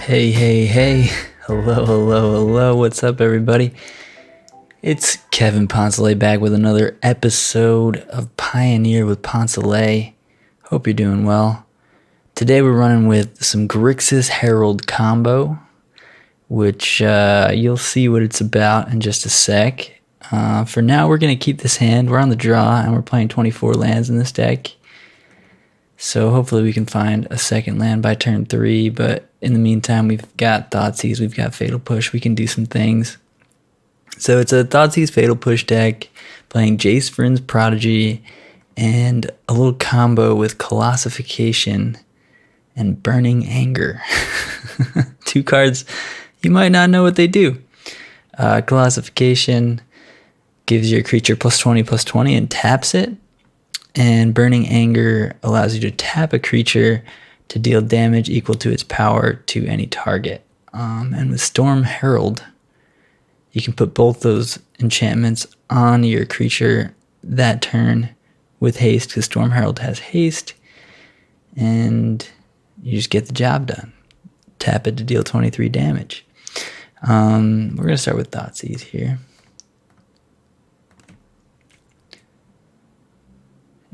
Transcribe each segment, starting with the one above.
Hey, hey, hey. Hello, hello, hello. What's up, everybody? It's Kevin Poncelet back with another episode of Pioneer with Poncelet. Hope you're doing well. Today we're running with some Grixis Herald combo, which you'll see what it's about in just a sec. For now, we're going to keep this hand. We're on the draw, and we're playing 24 lands in this deck. So hopefully we can find a second land by turn 3, but in the meantime, we've got Thoughtseize, we've got Fatal Push, we can do some things. So it's a Thoughtseize Fatal Push deck, playing Jace, Vryn's Prodigy, and a little combo with Colossification and Burning Anger. Two cards, you might not know what they do. Colossification gives your creature +20/+20 and taps it. And Burning Anger allows you to tap a creature to deal damage equal to its power to any target. And with Storm Herald, you can put both those enchantments on your creature that turn with Haste, because Storm Herald has Haste, and you just get the job done. Tap it to deal 23 damage. We're going to start with Thoughtseize here.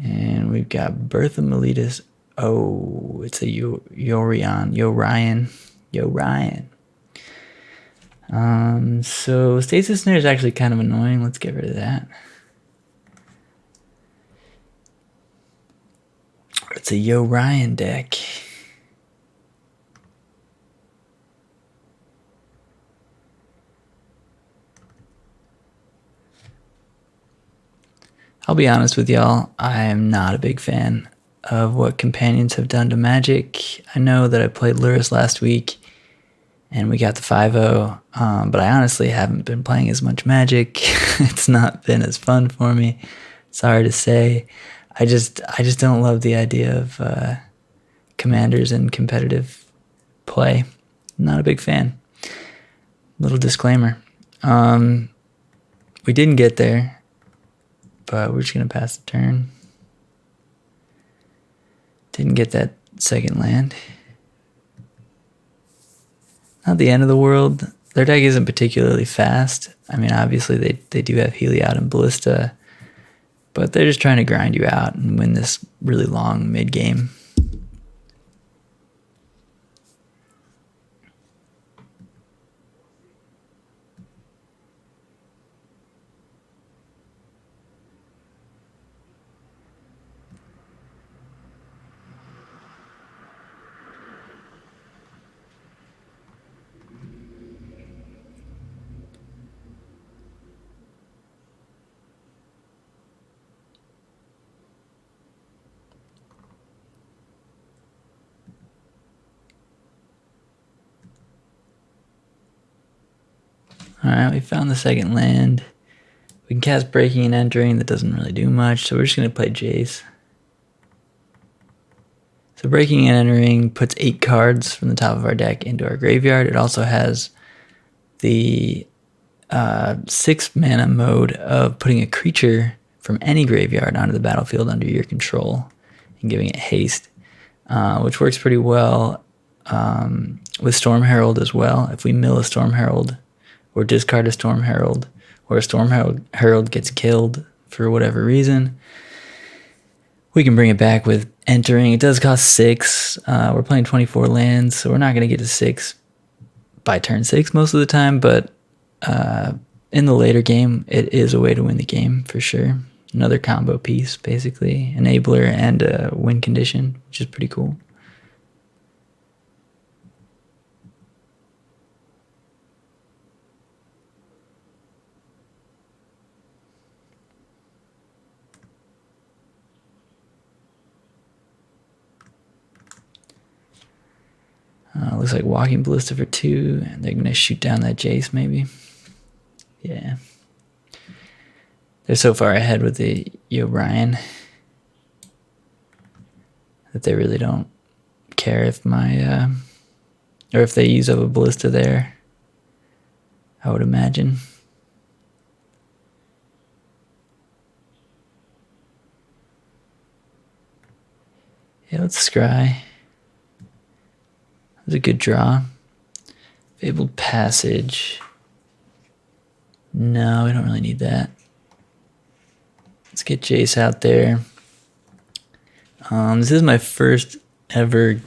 And we've got Birth of Meletus. Oh, it's a Yorion. So Stasis Snare is actually kind of annoying. Let's get rid of that. It's a Yorion deck. I'll be honest with y'all, I am not a big fan of what companions have done to Magic. I know that I played Lurrus last week, and we got the 5-0, but I honestly haven't been playing as much Magic. It's not been as fun for me. Sorry to say. I just don't love the idea of commanders in competitive play. Not a big fan. Little disclaimer. We didn't get there, but we're just going to pass the turn. Didn't get that second land. Not the end of the world. Their deck isn't particularly fast. I mean, obviously they do have Heliod and Ballista, but they're just trying to grind you out and win this really long mid-game. Alright, we found the second land. We can cast Breaking and Entering. That doesn't really do much, so we're just going to play Jace. So Breaking and Entering puts 8 cards from the top of our deck into our graveyard. It also has the 6 mana mode of putting a creature from any graveyard onto the battlefield under your control and giving it Haste, which works pretty well with Storm Herald as well. If we mill a Storm Herald or discard a Storm Herald, or a Storm Herald gets killed for whatever reason, we can bring it back with Entering. It does cost 6. We're playing 24 lands, so we're not going to get to 6 by turn 6 most of the time, but in the later game, it is a way to win the game for sure. Another combo piece, basically. Enabler and a win condition, which is pretty cool. Looks like Walking Ballista for 2, and they're going to shoot down that Jace, maybe. Yeah. They're so far ahead with the Yorion that they really don't care if my... or if they use up a Ballista there, I would imagine. Yeah, let's scry. It was a good draw. Fabled Passage. No, we don't really need that. Let's get Jace out there. This is my first ever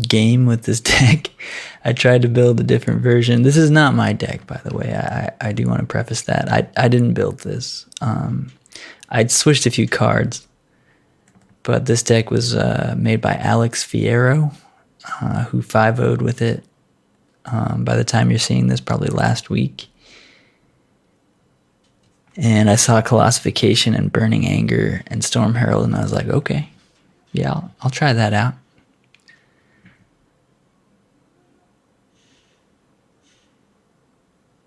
game with this deck. I tried to build a different version. This is not my deck, by the way. I do want to preface that. I didn't build this. I'd switched a few cards, but this deck was made by Alex Fierro, who 5-0'd with it. By the time you're seeing this, probably last week. And I saw Colossification and Burning Anger and Storm Herald, and I was like, okay, yeah, I'll try that out.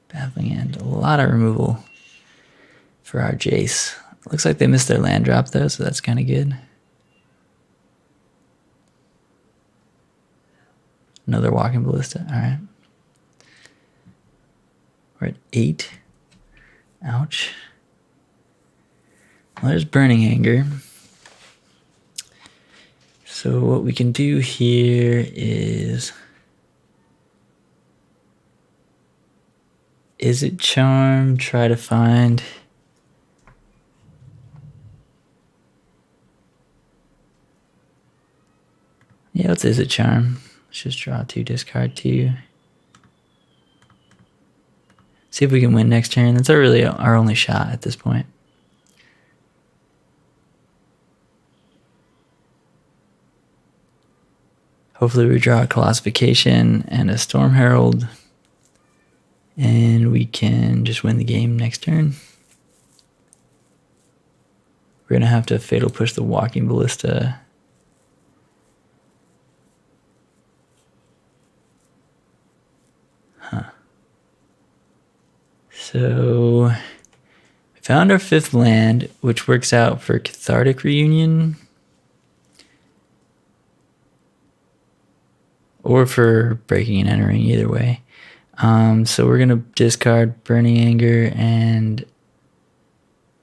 Baffling End, a lot of removal for our Jace. Looks like they missed their land drop though, so that's kind of good. Another Walking Ballista, all right. We're at 8. Ouch. Well, there's Burning Anger. So what we can do here is it Charm? Try to find... Yeah, let's Is It Charm. Let's just draw 2, discard 2. See if we can win next turn. That's really our only shot at this point. Hopefully we draw a Colossification and a Storm Herald, and we can just win the game next turn. We're going to have to Fatal Push the Walking Ballista. So we found our 5th land, which works out for Cathartic Reunion. Or for Breaking and Entering, either way. So we're going to discard Burning Anger and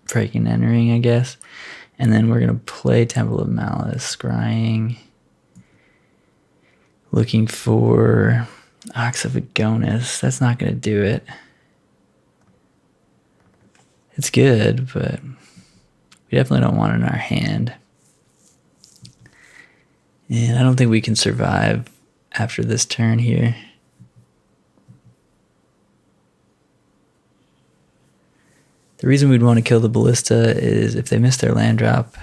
Breaking and Entering, I guess. And then we're going to play Temple of Malice, scrying. Looking for Ox of Agonis. That's not going to do it. It's good, but we definitely don't want it in our hand. And I don't think we can survive after this turn here. The reason we'd want to kill the Ballista is if they miss their land drop.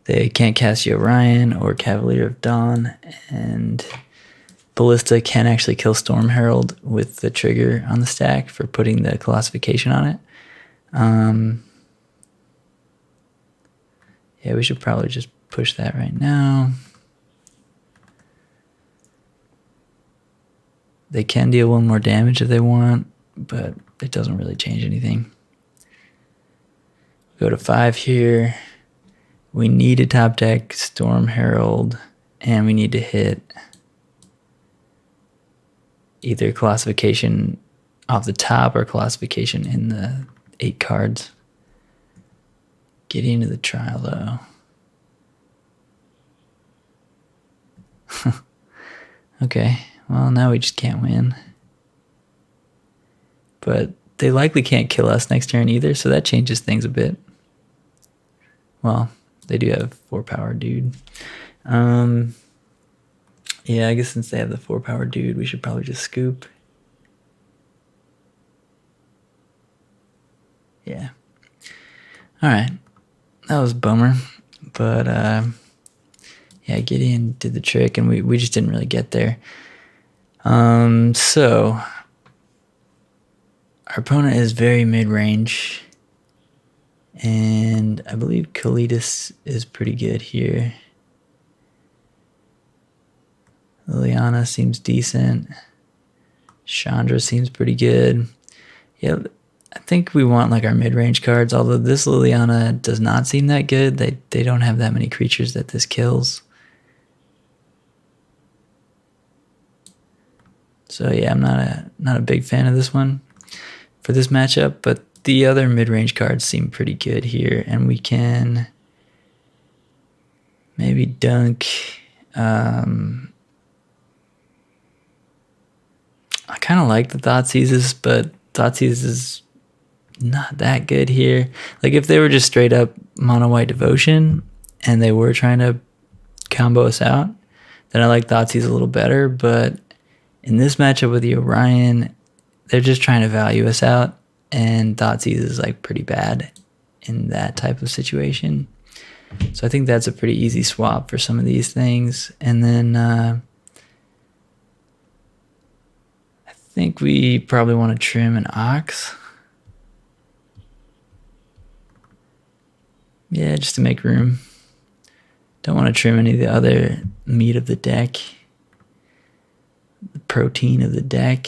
They can't cast Orion or Cavalier of Dawn, and Ballista can actually kill Storm Herald with the trigger on the stack for putting the Colossification on it. Yeah, we should probably just push that right now. They can deal 1 more damage if they want, but it doesn't really change anything. Go to 5 here. We need a top deck Storm Herald, and we need to hit either Colossification off the top or Colossification in the 8 cards. Getting into the trial, though. Okay, well, now we just can't win. But they likely can't kill us next turn either, so that changes things a bit. Well, they do have 4 power, dude. Yeah, I guess since they have the 4 power dude, we should probably just scoop. Yeah. Alright. That was a bummer. But, yeah, Gideon did the trick, and we just didn't really get there. So, our opponent is very mid-range. And I believe Kalidas is pretty good here. Lilliana seems decent. Chandra seems pretty good. Yeah, I think we want like our mid-range cards, although this Lilliana does not seem that good. They don't have that many creatures that this kills. So yeah, I'm not a big fan of this one for this matchup, but the other mid-range cards seem pretty good here, and we can Maybe dunk. I kind of like the Thoughtseize, but Thoughtseize is not that good here. Like if they were just straight up mono white devotion and they were trying to combo us out, then I like Thoughtseize a little better. But in this matchup with the Orion, they're just trying to value us out, and Thoughtseize is like pretty bad in that type of situation. So I think that's a pretty easy swap for some of these things. And then I think we probably want to trim an Ox. Yeah, just to make room. Don't want to trim any of the other meat of the deck. The protein of the deck.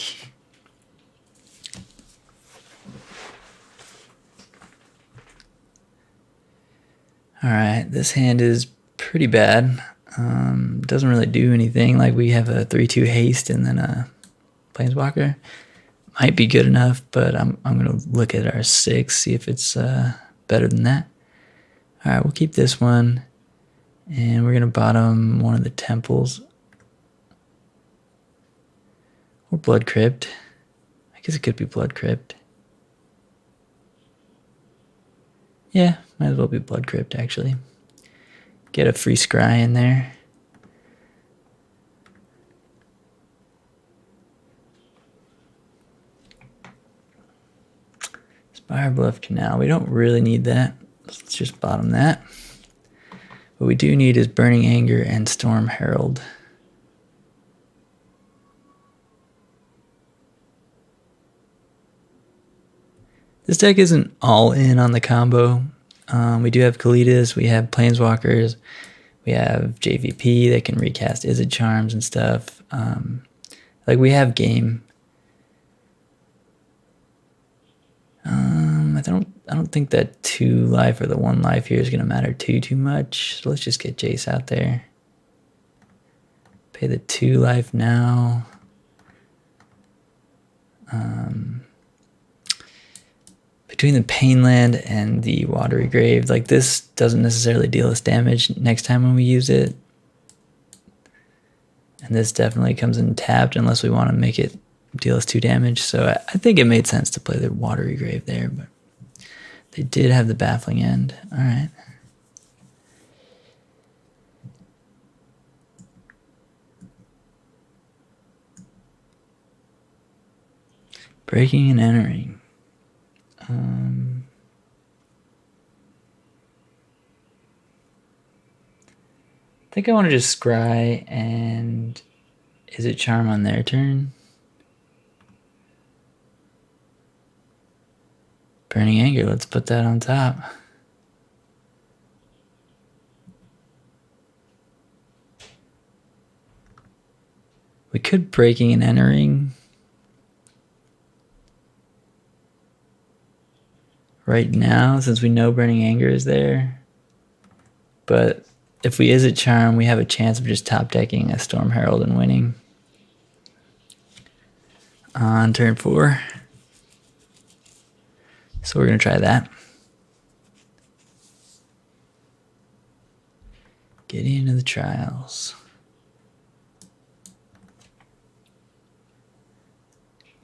Alright, this hand is pretty bad. Doesn't really do anything. Like we have a 3-2 haste and then a planeswalker. Might be good enough, but I'm gonna look at our 6, see if it's better than that. Alright, we'll keep this one. And we're gonna bottom one of the temples. Or Blood Crypt. I guess it could be Blood Crypt. Yeah, might as well be Blood Crypt, actually. Get a free scry in there. Spire Bluff Canal. We don't really need that. Let's just bottom that. What we do need is Burning Anger and Storm Herald. This deck isn't all in on the combo. We do have Kalitas, we have Planeswalkers, we have JVP that can recast Izzet Charms and stuff. Like we have game. I don't think that 2 life or the 1 life here is gonna matter too much. So let's just get Jace out there. Pay the 2 life now. Between the Painland and the Watery Grave, like this doesn't necessarily deal us damage next time when we use it. And this definitely comes in tapped unless we want to make it deal us 2 damage. So I think it made sense to play the Watery Grave there, but they did have the Baffling End. All right. Breaking and entering. I think I want to just scry and Izzet Charm on their turn. Burning Anger, let's put that on top. We could Breaking and Entering right now, since we know Burning Anger is there. But if we Izzet Charm, we have a chance of just top decking a Storm Herald and winning. On turn 4. So we're going to try that. Get into the trials.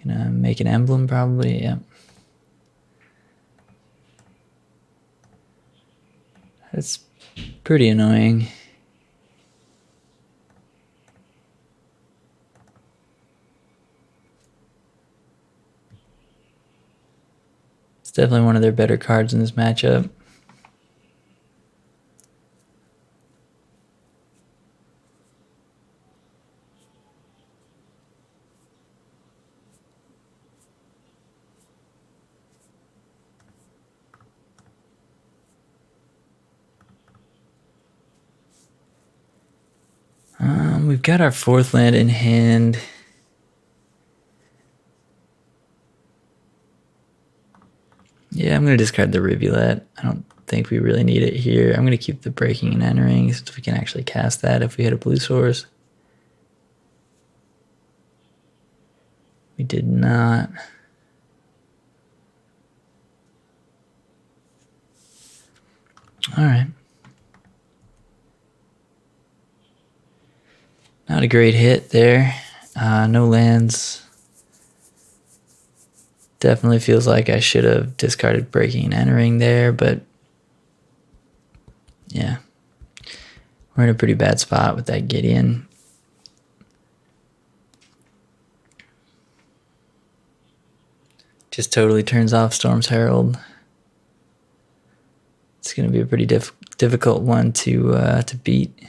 Gonna make an emblem probably, yep. That's pretty annoying. It's definitely one of their better cards in this matchup. We've got our 4th land in hand. Yeah, I'm going to discard the Rivulet. I don't think we really need it here. I'm going to keep the Breaking and Entering since we can actually cast that if we hit a blue source. We did not. All right. Not a great hit there. No lands. Definitely feels like I should have discarded Breaking and Entering there, but yeah. We're in a pretty bad spot with that Gideon. Just totally turns off Storm's Herald. It's going to be a pretty difficult one to beat.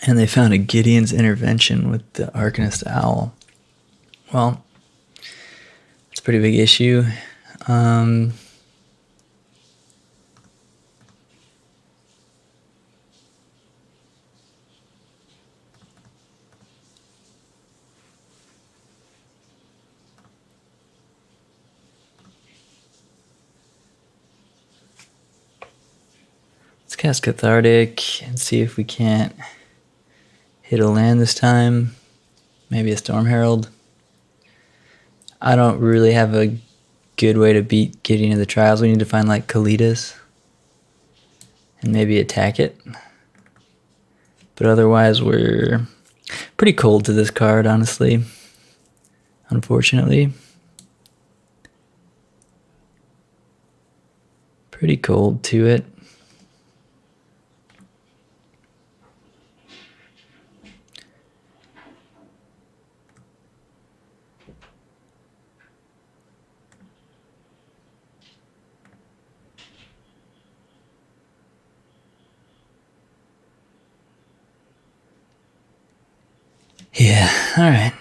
And they found a Gideon's Intervention with the Arcanist Owl. Well, it's a pretty big issue. Let's cast Cathartic and see if we can't hit a land this time. Maybe a Storm Herald. I don't really have a good way to beat Gideon of the Trials. We need to find like Kalitas and maybe attack it. But otherwise we're pretty cold to this card, honestly. Unfortunately. Pretty cold to it. Yeah, alright.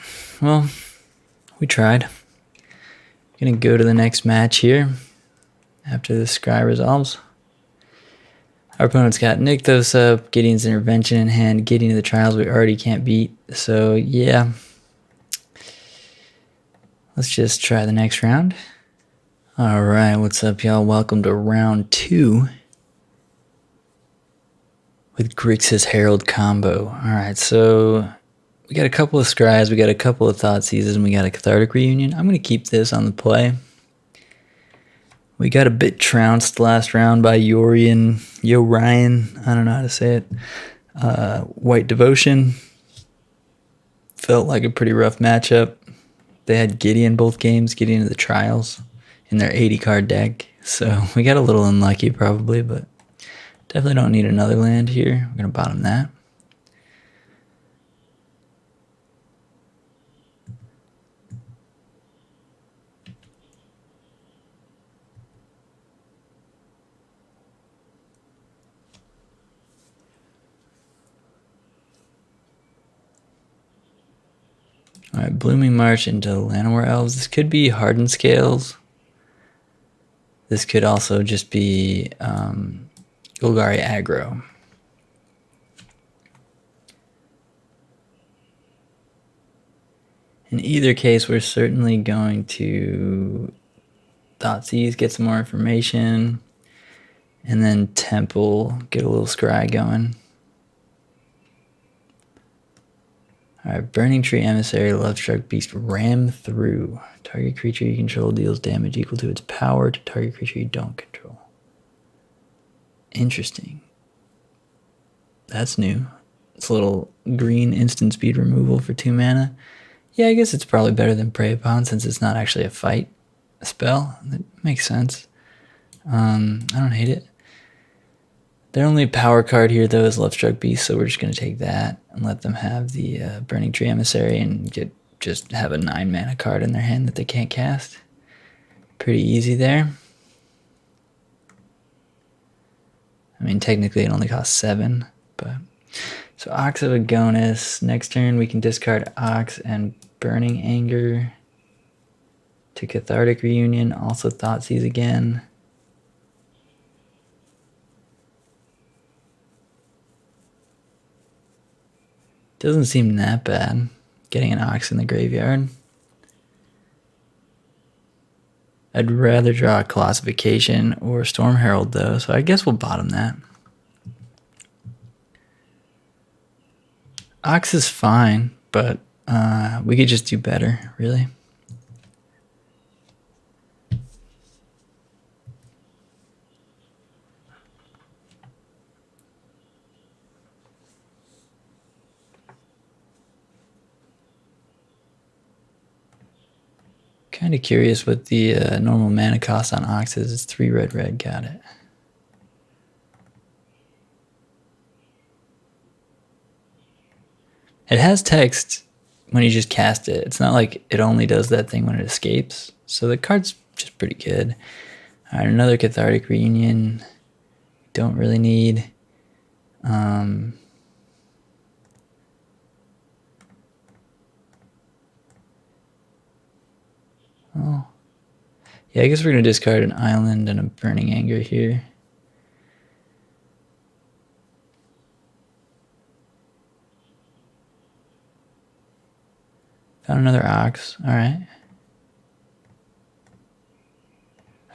Well, we tried. Gonna go to the next match here after the Scry resolves. Our opponent's got Nykthos up, Gideon's Intervention in hand, Gideon of the Trials we already can't beat. So, yeah. Let's just try the next round. Alright, what's up, y'all? Welcome to round 2 with Grixis Herald combo. Alright, so we got a couple of Scries, we got a couple of Thoughtseizes, and we got a Cathartic Reunion. I'm going to keep this on the play. We got a bit trounced last round by Yorian, I don't know how to say it. White Devotion. Felt like a pretty rough matchup. They had Gideon both games, Gideon of the Trials, in their 80 card deck. So we got a little unlucky probably, but definitely don't need another land here. We're going to bottom that. Alright, Blooming March into Llanowar Elves. This could be Hardened Scales. This could also just be Golgari aggro. In either case, we're certainly going to Thoughtseize, get some more information, and then Temple, get a little Scry going. Alright, Burning Tree Emissary, Lovestruck Beast, Ram Through. Target creature you control deals damage equal to its power to target creature you don't control. Interesting. That's new. It's a little green instant speed removal for 2 mana. Yeah, I guess it's probably better than Prey Upon since it's not actually a fight spell. That makes sense. I don't hate it. Their only power card here, though, is Lovestruck Beast, so we're just going to take that and let them have the Burning Tree Emissary and just have a 9 mana card in their hand that they can't cast. Pretty easy there. I mean, technically it only costs 7, but... So Ox of Agonis. Next turn we can discard Ox and Burning Anger to Cathartic Reunion. Also Thoughtseize again. Doesn't seem that bad. getting an Ox in the graveyard. I'd rather draw a Colossification or Storm Herald though, so I guess we'll bottom that. Ox is fine, but we could just do better, really. Kind of curious what the normal mana cost on Ox is. It's 3 red, red. Got it. It has text when you just cast it. It's not like it only does that thing when it escapes. So the card's just pretty good. All right, another Cathartic Reunion. Don't really need. Oh. Yeah, I guess we're going to discard an Island and a Burning Anger here. Found another Ox. All right.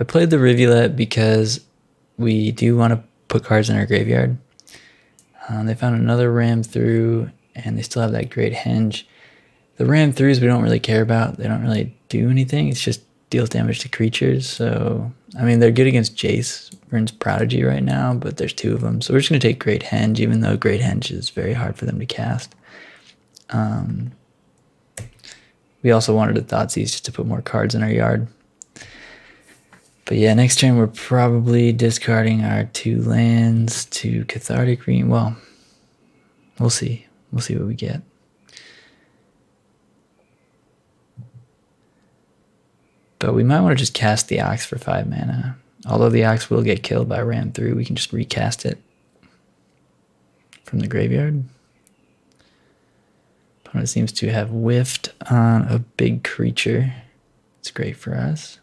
I played the Rivulet because we do want to put cards in our graveyard. They found another Ram Through, and they still have that Great Henge. The Ram Throughs we don't really care about. They don't really do anything. It's just deals damage to creatures. So, I mean, they're good against Jace, Vern's Prodigy right now, but there's 2 of them. So we're just going to take Great Henge, even though Great Henge is very hard for them to cast. We also wanted a Thoughtseize just to put more cards in our yard. But yeah, next turn we're probably discarding our 2 lands to Cathartic Reunion. Well, we'll see. We'll see what we get. But we might want to just cast the Ox for 5 mana. Although the Ox will get killed by Ram Through, we can just recast it from the graveyard. Opponent seems to have whiffed on a big creature. It's great for us.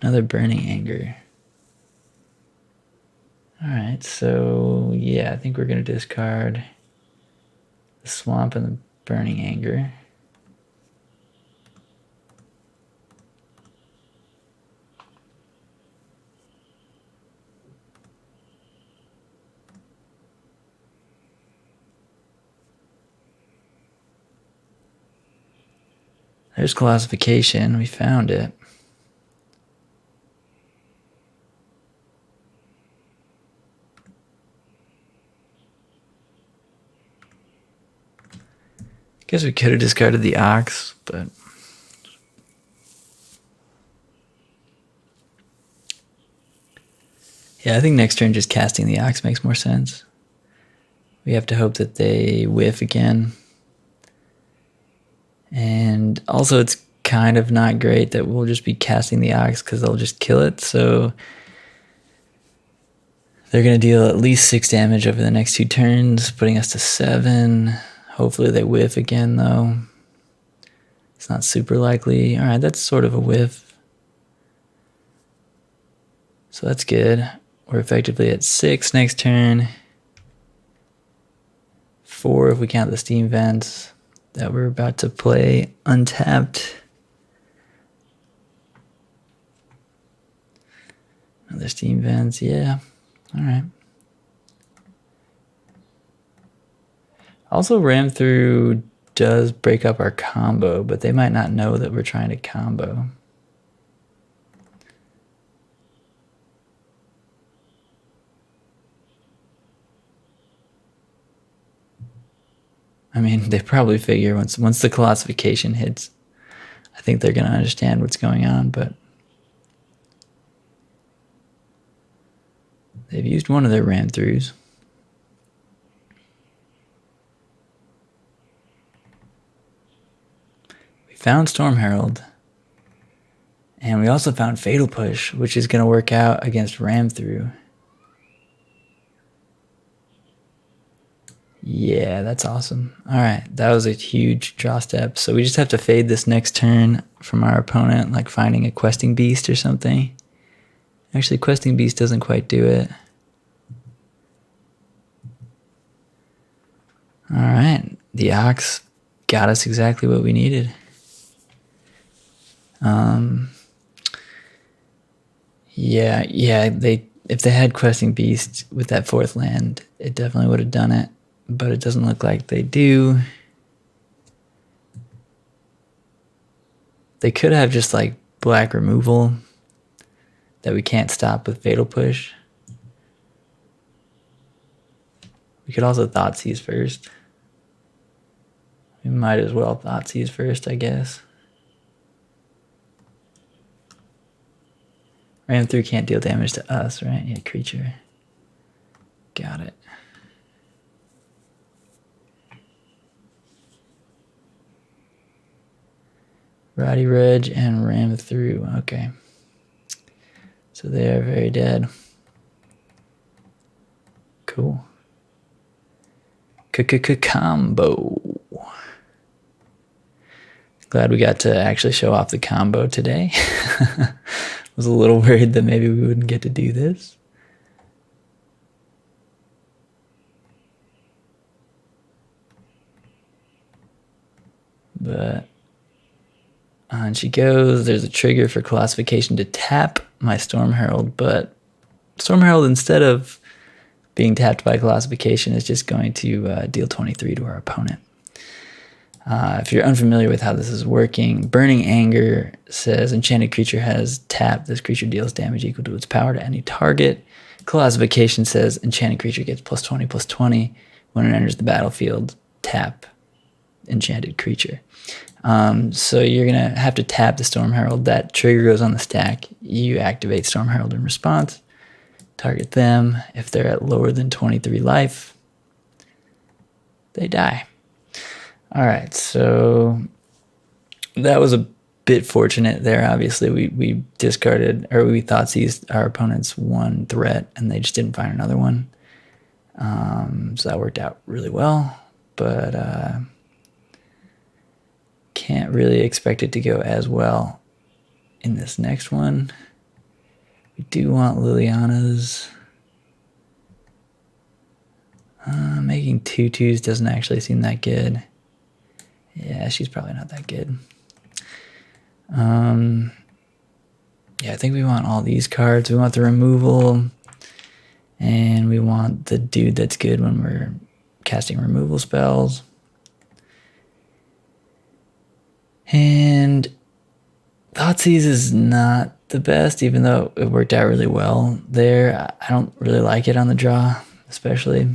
Another Burning Anger. Alright, so yeah, I think we're going to discard the Swamp and the Burning Anger. There's Colossification. We found it. Guess we could have discarded the Ox, but yeah, I think next turn just casting the Ox makes more sense. We have to hope that they whiff again. And also it's kind of not great that we'll just be casting the Ox because they'll just kill it. So they're going to deal at least 6 damage over the next 2 turns, putting us to 7. Hopefully they whiff again, though. It's not super likely. All right, that's sort of a whiff. So that's good. We're effectively at 6 next turn. 4 if we count the Steam Vents that we're about to play untapped. Another Steam Vents, yeah. All right. Also, Ram Through does break up our combo, but they might not know that we're trying to combo. I mean, they probably figure once the Colossification hits, I think they're going to understand what's going on, but they've used one of their Ram Throughs. We found Storm Herald, and we also found Fatal Push, which is going to work out against Ram Through. Yeah, that's awesome. All right, that was a huge draw step. So we just have to fade this next turn from our opponent, like finding a Questing Beast or something. Actually, Questing Beast doesn't quite do it. All right, the Ox got us exactly what we needed. Yeah, if they had Questing Beast with that 4th land, it definitely would have done it, but it doesn't look like they do. They could have just like black removal that we can't stop with Fatal Push. We could also Thoughtseize first. We might as well Thoughtseize first, I guess. Ram through can't deal damage to us, right? Yeah, creature. Got it. Roddy Reg and ram through. Okay. So they are very dead. Cool. Combo. Glad we got to actually show off the combo today. Was a little worried that maybe we wouldn't get to do this. But on she goes. There's a trigger for Colossification to tap my Storm Herald, but Storm Herald, instead of being tapped by Colossification, is just going to deal 23 to our opponent. If you're unfamiliar with how this is working, Burning Anger says enchanted creature has tap. This creature deals damage equal to its power to any target. Colossification says enchanted creature gets +20/+20 when it enters the battlefield. Tap enchanted creature. So you're going to have to tap the Storm Herald. That trigger goes on the stack. You activate Storm Herald in response. Target them. If they're at lower than 23 life, they die. All right, so that was a bit fortunate there. Obviously, we discarded, or we Thoughtseized our opponent's one threat, and they just didn't find another one. So that worked out really well, but can't really expect it to go as well in this next one. We do want Lilliana's. Making 2/2s doesn't actually seem that good. Yeah, she's probably not that good. Yeah, I think we want all these cards. We want the removal, and we want the dude that's good when we're casting removal spells. And Thoughtseize is not the best, even though it worked out really well there. I don't really like it on the draw, especially.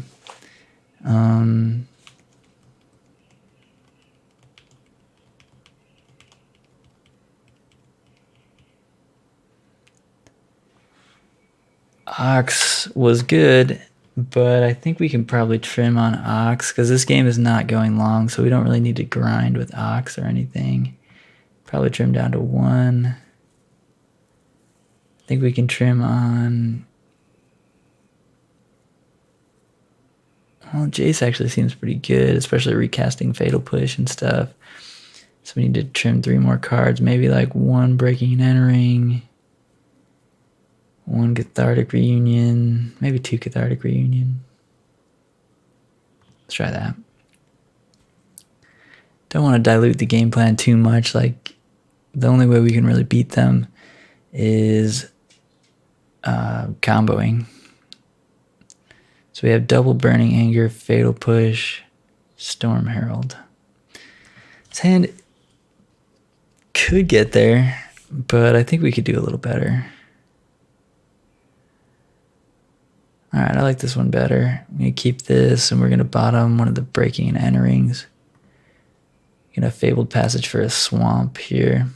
Ox was good, but I think we can probably trim on Ox because this game is not going long, so we don't really need to grind with Ox or anything. Probably trim down to 1. I think we can trim on... Well, Jace actually seems pretty good, especially recasting Fatal Push and stuff. So we need to trim 3 more cards, maybe like 1 Breaking and Entering, 1 Cathartic Reunion, maybe 2 Cathartic Reunion. Let's try that. Don't want to dilute the game plan too much. Like, the only way we can really beat them is comboing. So we have double Burning Anger, Fatal Push, Storm Herald. This hand could get there, but I think we could do a little better. All right, I like this one better. I'm going to keep this, and we're going to bottom one of the Breaking and Enterings. Going to have Fabled Passage for a Swamp here.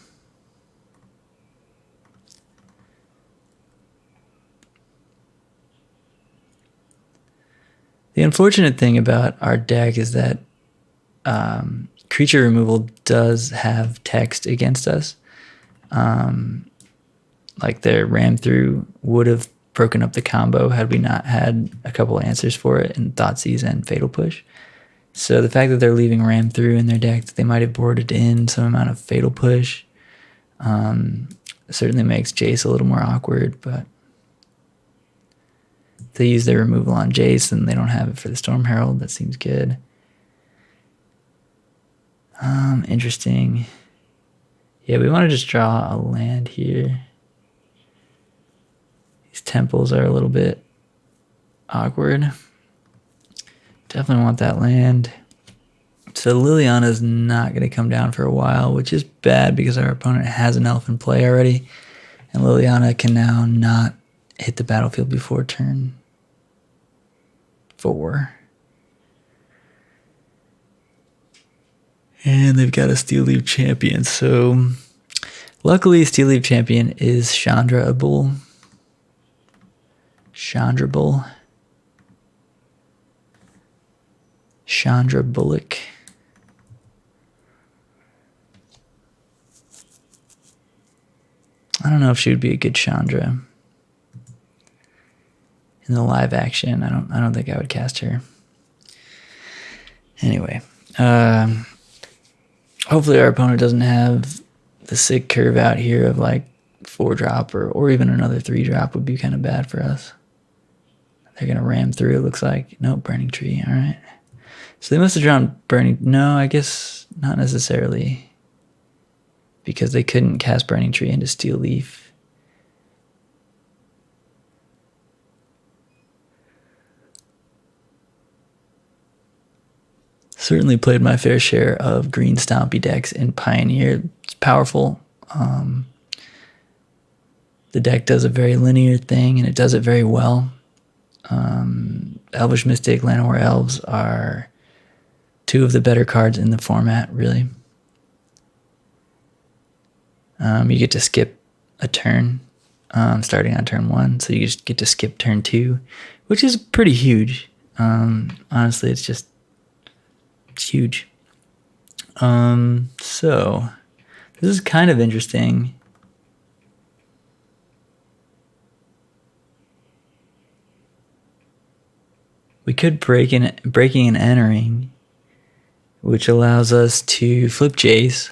The unfortunate thing about our deck is that creature removal does have text against us. Like their Ram Through would have broken up the combo had we not had a couple answers for it in Thoughtseize and Fatal Push. So the fact that they're leaving Ram Through in their deck, they might have boarded in some amount of Fatal Push. Certainly makes Jace a little more awkward, but if they use their removal on Jace and they don't have it for the Storm Herald, that seems good. Interesting. Yeah, we want to just draw a land here. These temples are a little bit awkward. Definitely want that land. So Lilliana's not going to come down for a while, which is bad because our opponent has an elf in play already. And Lilliana can now not hit the battlefield before turn 4. And they've got a Steel Leaf Champion. So luckily, Steel Leaf Champion is Chandraable. Chandra Bullock. I don't know if she would be a good Chandra in the live action. I don't think I would cast her. Anyway, hopefully our opponent doesn't have the sick curve out here of like 4-drop or even another 3-drop would be kind of bad for us. They're gonna ram through. It looks like nope, Burning Tree. All right. So they must have drawn Burning. No, I guess not necessarily, because they couldn't cast Burning Tree into Steel Leaf. Certainly played my fair share of green stompy decks in Pioneer. It's powerful. The deck does a very linear thing, and it does it very well. Elvish Mystic, Llanowar Elves are 2 of the better cards in the format, really. You get to skip a turn starting on turn 1, so you just get to skip turn 2, which is pretty huge. Honestly, it's huge. So this is kind of interesting. We could breaking and entering, which allows us to flip Jace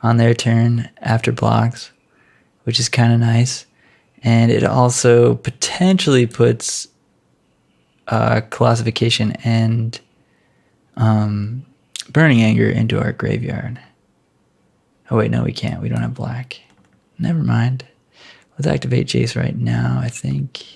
on their turn after blocks, which is kind of nice. And it also potentially puts Colossification and Burning Anger into our graveyard. Oh wait, no, we can't. We don't have black. Never mind. Let's activate Jace right now, I think.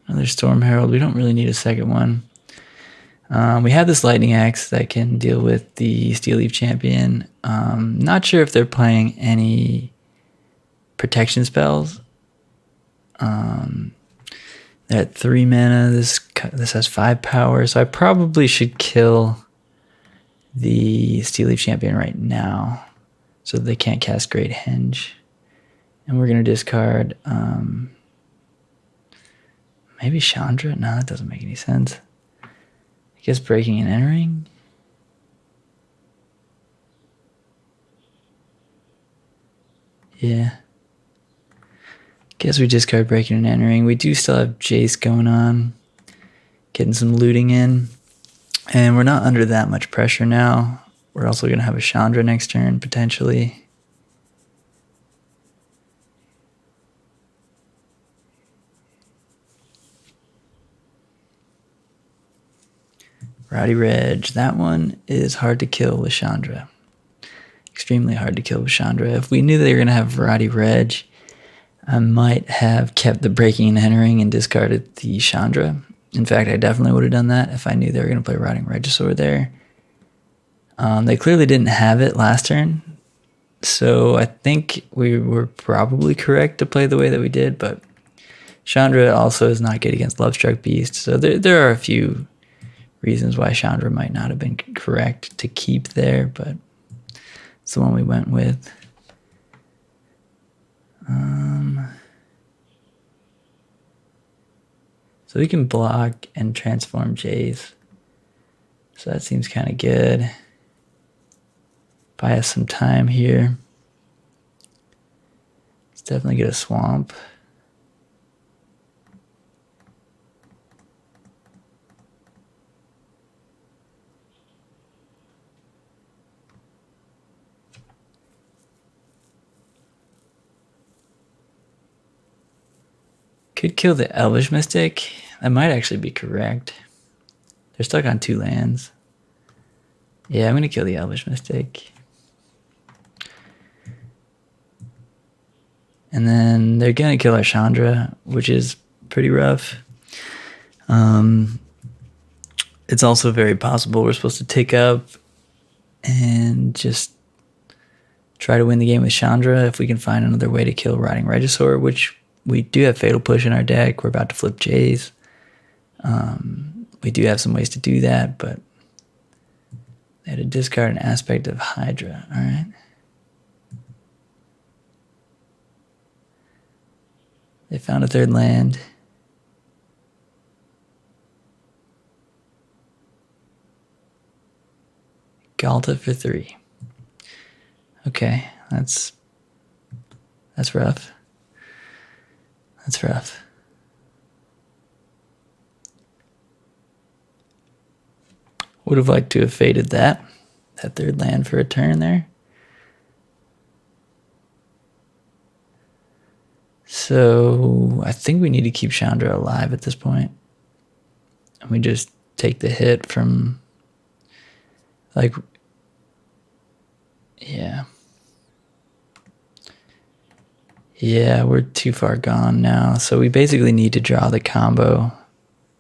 Another Storm Herald. We don't really need a second one. We have this Lightning Axe that can deal with the Steel Leaf Champion. Not sure if they're playing any protection spells. They're at 3 mana. This has 5 power, so I probably should kill the Steel Leaf Champion right now so that they can't cast Great Henge. And we're going to discard maybe Chandra? No, that doesn't make any sense. I guess breaking and entering? Yeah. Guess we discard breaking and entering. We do still have Jace going on. Getting some looting in. And we're not under that much pressure now. We're also going to have a Chandra next turn, potentially. Roddy Reg. That one is hard to kill with Chandra. Extremely hard to kill with Chandra. If we knew they were going to have Roddy Reg, I might have kept the breaking and entering and discarded the Chandra. In fact, I definitely would have done that if I knew they were going to play Rotting Regisaur there. They clearly didn't have it last turn, so I think we were probably correct to play the way that we did, but Chandra also is not good against Lovestruck Beast, so there are a few reasons why Chandra might not have been correct to keep there, but it's the one we went with. So we can block and transform Jace. So that seems kind of good. Buy us some time here. Let's definitely get a swamp. Could kill the Elvish Mystic. That might actually be correct. They're stuck on 2 lands. Yeah, I'm going to kill the Elvish Mystic. And then they're going to kill our Chandra, which is pretty rough. It's also very possible we're supposed to take up and just try to win the game with Chandra if we can find another way to kill Riding Regisaur, which we do have Fatal Push in our deck. We're about to flip Jace. We do have some ways to do that, but they had to discard an aspect of Hydra. All right. They found a 3rd land. Galta for 3. Okay, that's rough. That's rough. Would have liked to have faded that 3rd land for a turn there. So I think we need to keep Chandra alive at this point. And we just take the hit from, like, yeah. Yeah, we're too far gone now. So we basically need to draw the combo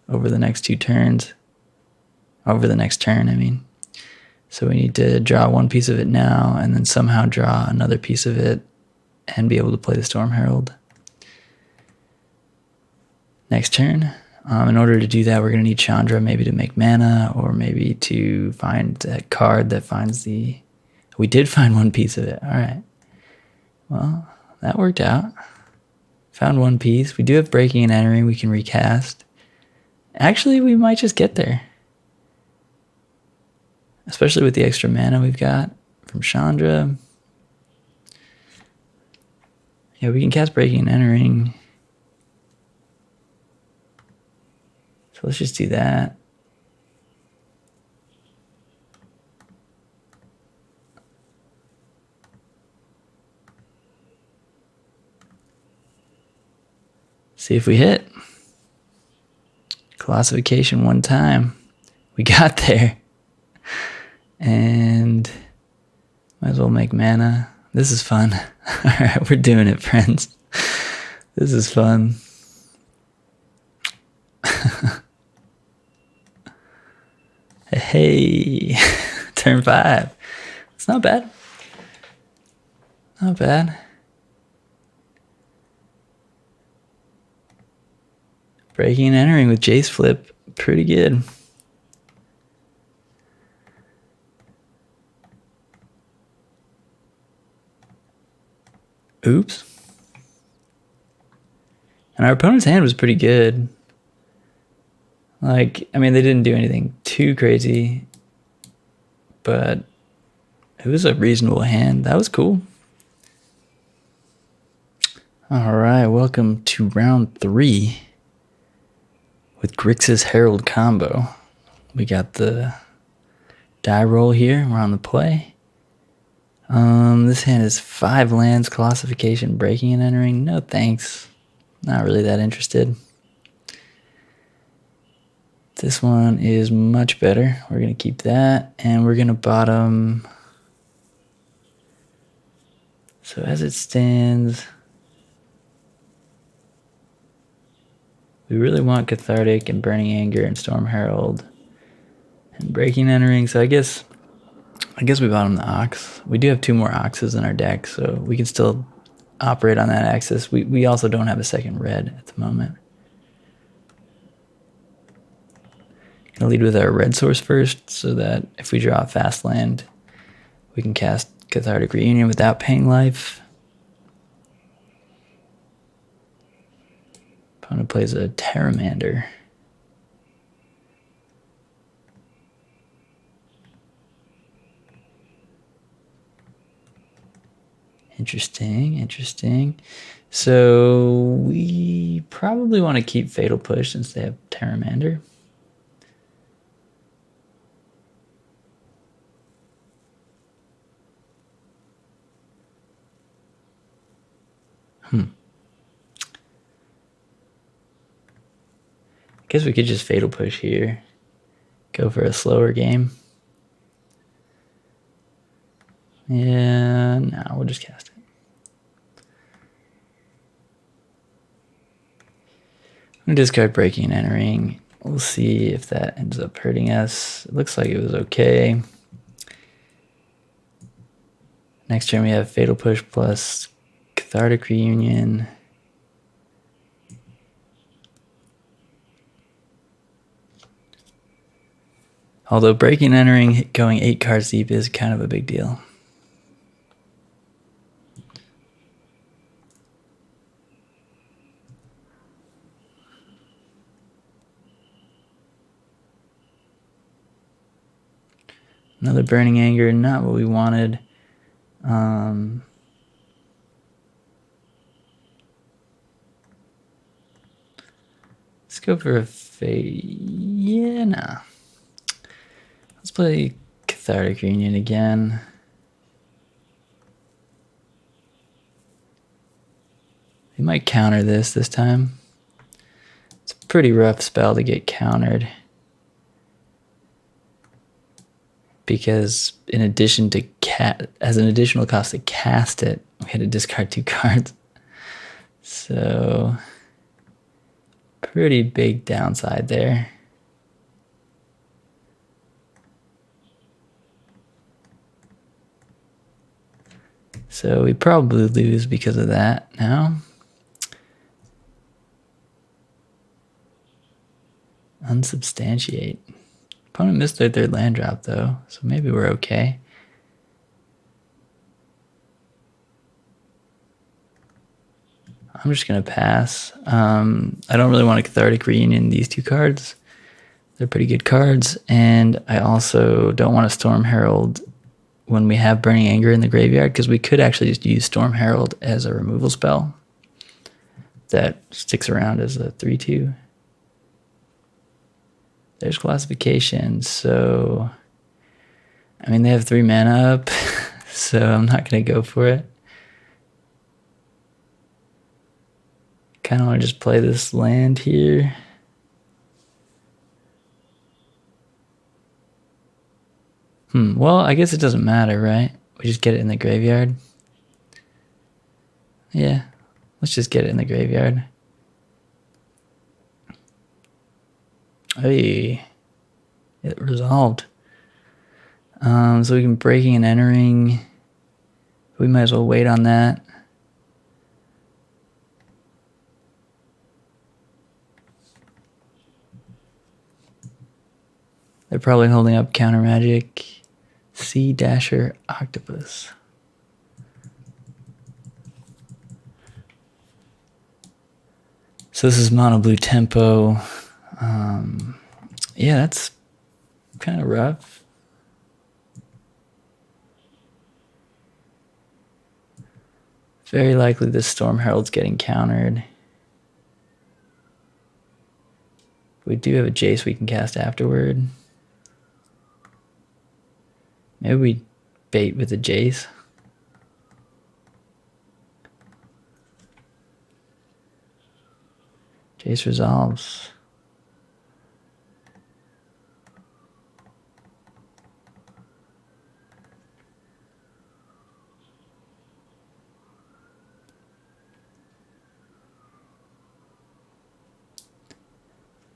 over the next 2 turns. Over the next turn, I mean. So we need to draw one piece of it now and then somehow draw another piece of it and be able to play the Storm Herald next turn. In order to do that, we're going to need Chandra maybe to make mana, or maybe to find that card that finds the... We did find one piece of it. All right. Well, that worked out. Found one piece. We do have Breaking and Entering we can recast. Actually, we might just get there. Especially with the extra mana we've got from Chandra. Yeah, we can cast Breaking and Entering. So let's just do that. See if we hit. Colossification one time. We got there. And might as well make mana. This is fun. All right, we're doing it, friends. This is fun. Hey, turn 5. It's not bad. Not bad. Breaking and Entering with Jace flip. Pretty good. Oops. And our opponent's hand was pretty good. Like, I mean, they didn't do anything too crazy, but it was a reasonable hand. That was cool. All right, welcome to round 3 with Grixis Herald combo. We got the die roll here. We're on the play. This hand is 5 lands, Colossification, Breaking and Entering. No thanks. Not really that interested. This one is much better. We're going to keep that, and we're going to bottom. So as it stands, we really want Cathartic and Burning Anger and Storm Herald and Breaking and Entering. So I guess we bottom the Ox. We do have 2 more Oxes in our deck, so we can still operate on that axis. We also don't have a second red at the moment. Gonna lead with our red source first, so that if we draw a fast land, we can cast Cathartic Reunion without paying life. Opponent plays a Terramander. Interesting. So we probably want to keep Fatal Push since they have Terramander. guess we could just Fatal Push here. Go for a slower game. Yeah, no, we'll just cast it. I'm going to discard Breaking and Entering. We'll see if that ends up hurting us. It looks like it was okay. Next turn we have Fatal Push plus Cathartic Reunion. Although Breaking and Entering going 8 cards deep is kind of a big deal. Another Burning Anger, not what we wanted. Let's go for a yeah, nah. Let's play Cathartic Reunion again. We might counter this time. It's a pretty rough spell to get countered. Because in addition to as an additional cost to cast it, we had to discard 2 cards. So pretty big downside there. So we probably lose because of that now. Unsubstantiate. Opponent missed their 3rd land drop though, so maybe we're okay. I'm just going to pass. I don't really want a Cathartic Reunion these 2 cards. They're pretty good cards. And I also don't want to Storm Herald when we have Burning Anger in the graveyard, because we could actually just use Storm Herald as a removal spell that sticks around as a 3/2. There's Colossification. So, I mean, they have 3 mana up, so I'm not going to go for it. Kind of want to just play this land here. Well, I guess it doesn't matter, right? We just get it in the graveyard. Yeah, let's just get it in the graveyard. Hey, it resolved. So we can Breaking and Entering. We might as well wait on that. They're probably holding up Counter Magic. Sea Dasher Octopus. So this is mono blue tempo. Yeah, that's kind of rough. Very likely this Storm Herald's getting countered. We do have a Jace we can cast afterward. Maybe we bait with a Jace. Jace resolves.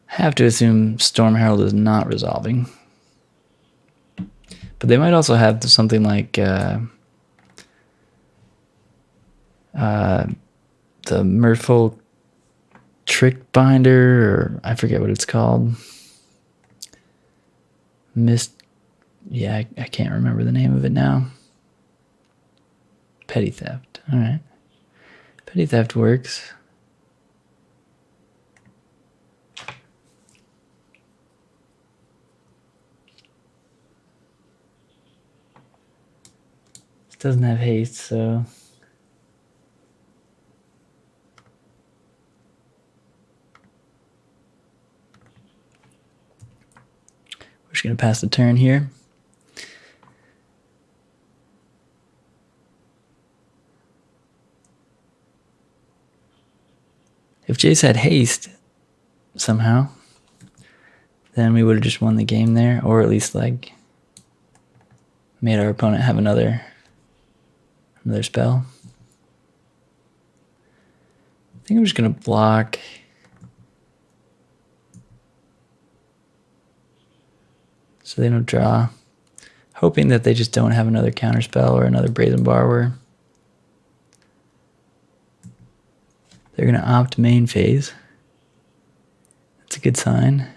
Have to assume Storm Herald is not resolving. But they might also have something like the Mirthful Trick Binder, or I forget what it's called. Yeah, I can't remember the name of it now. Petty Theft. All right. Petty Theft works. This doesn't have haste, so we're just going to pass the turn here. If Jace had haste somehow, then we would have just won the game there, or at least like made our opponent have another spell. I think I'm just gonna block. So they don't draw. Hoping that they just don't have another counterspell or another Brazen Borrower. They're gonna opt main phase. That's a good sign.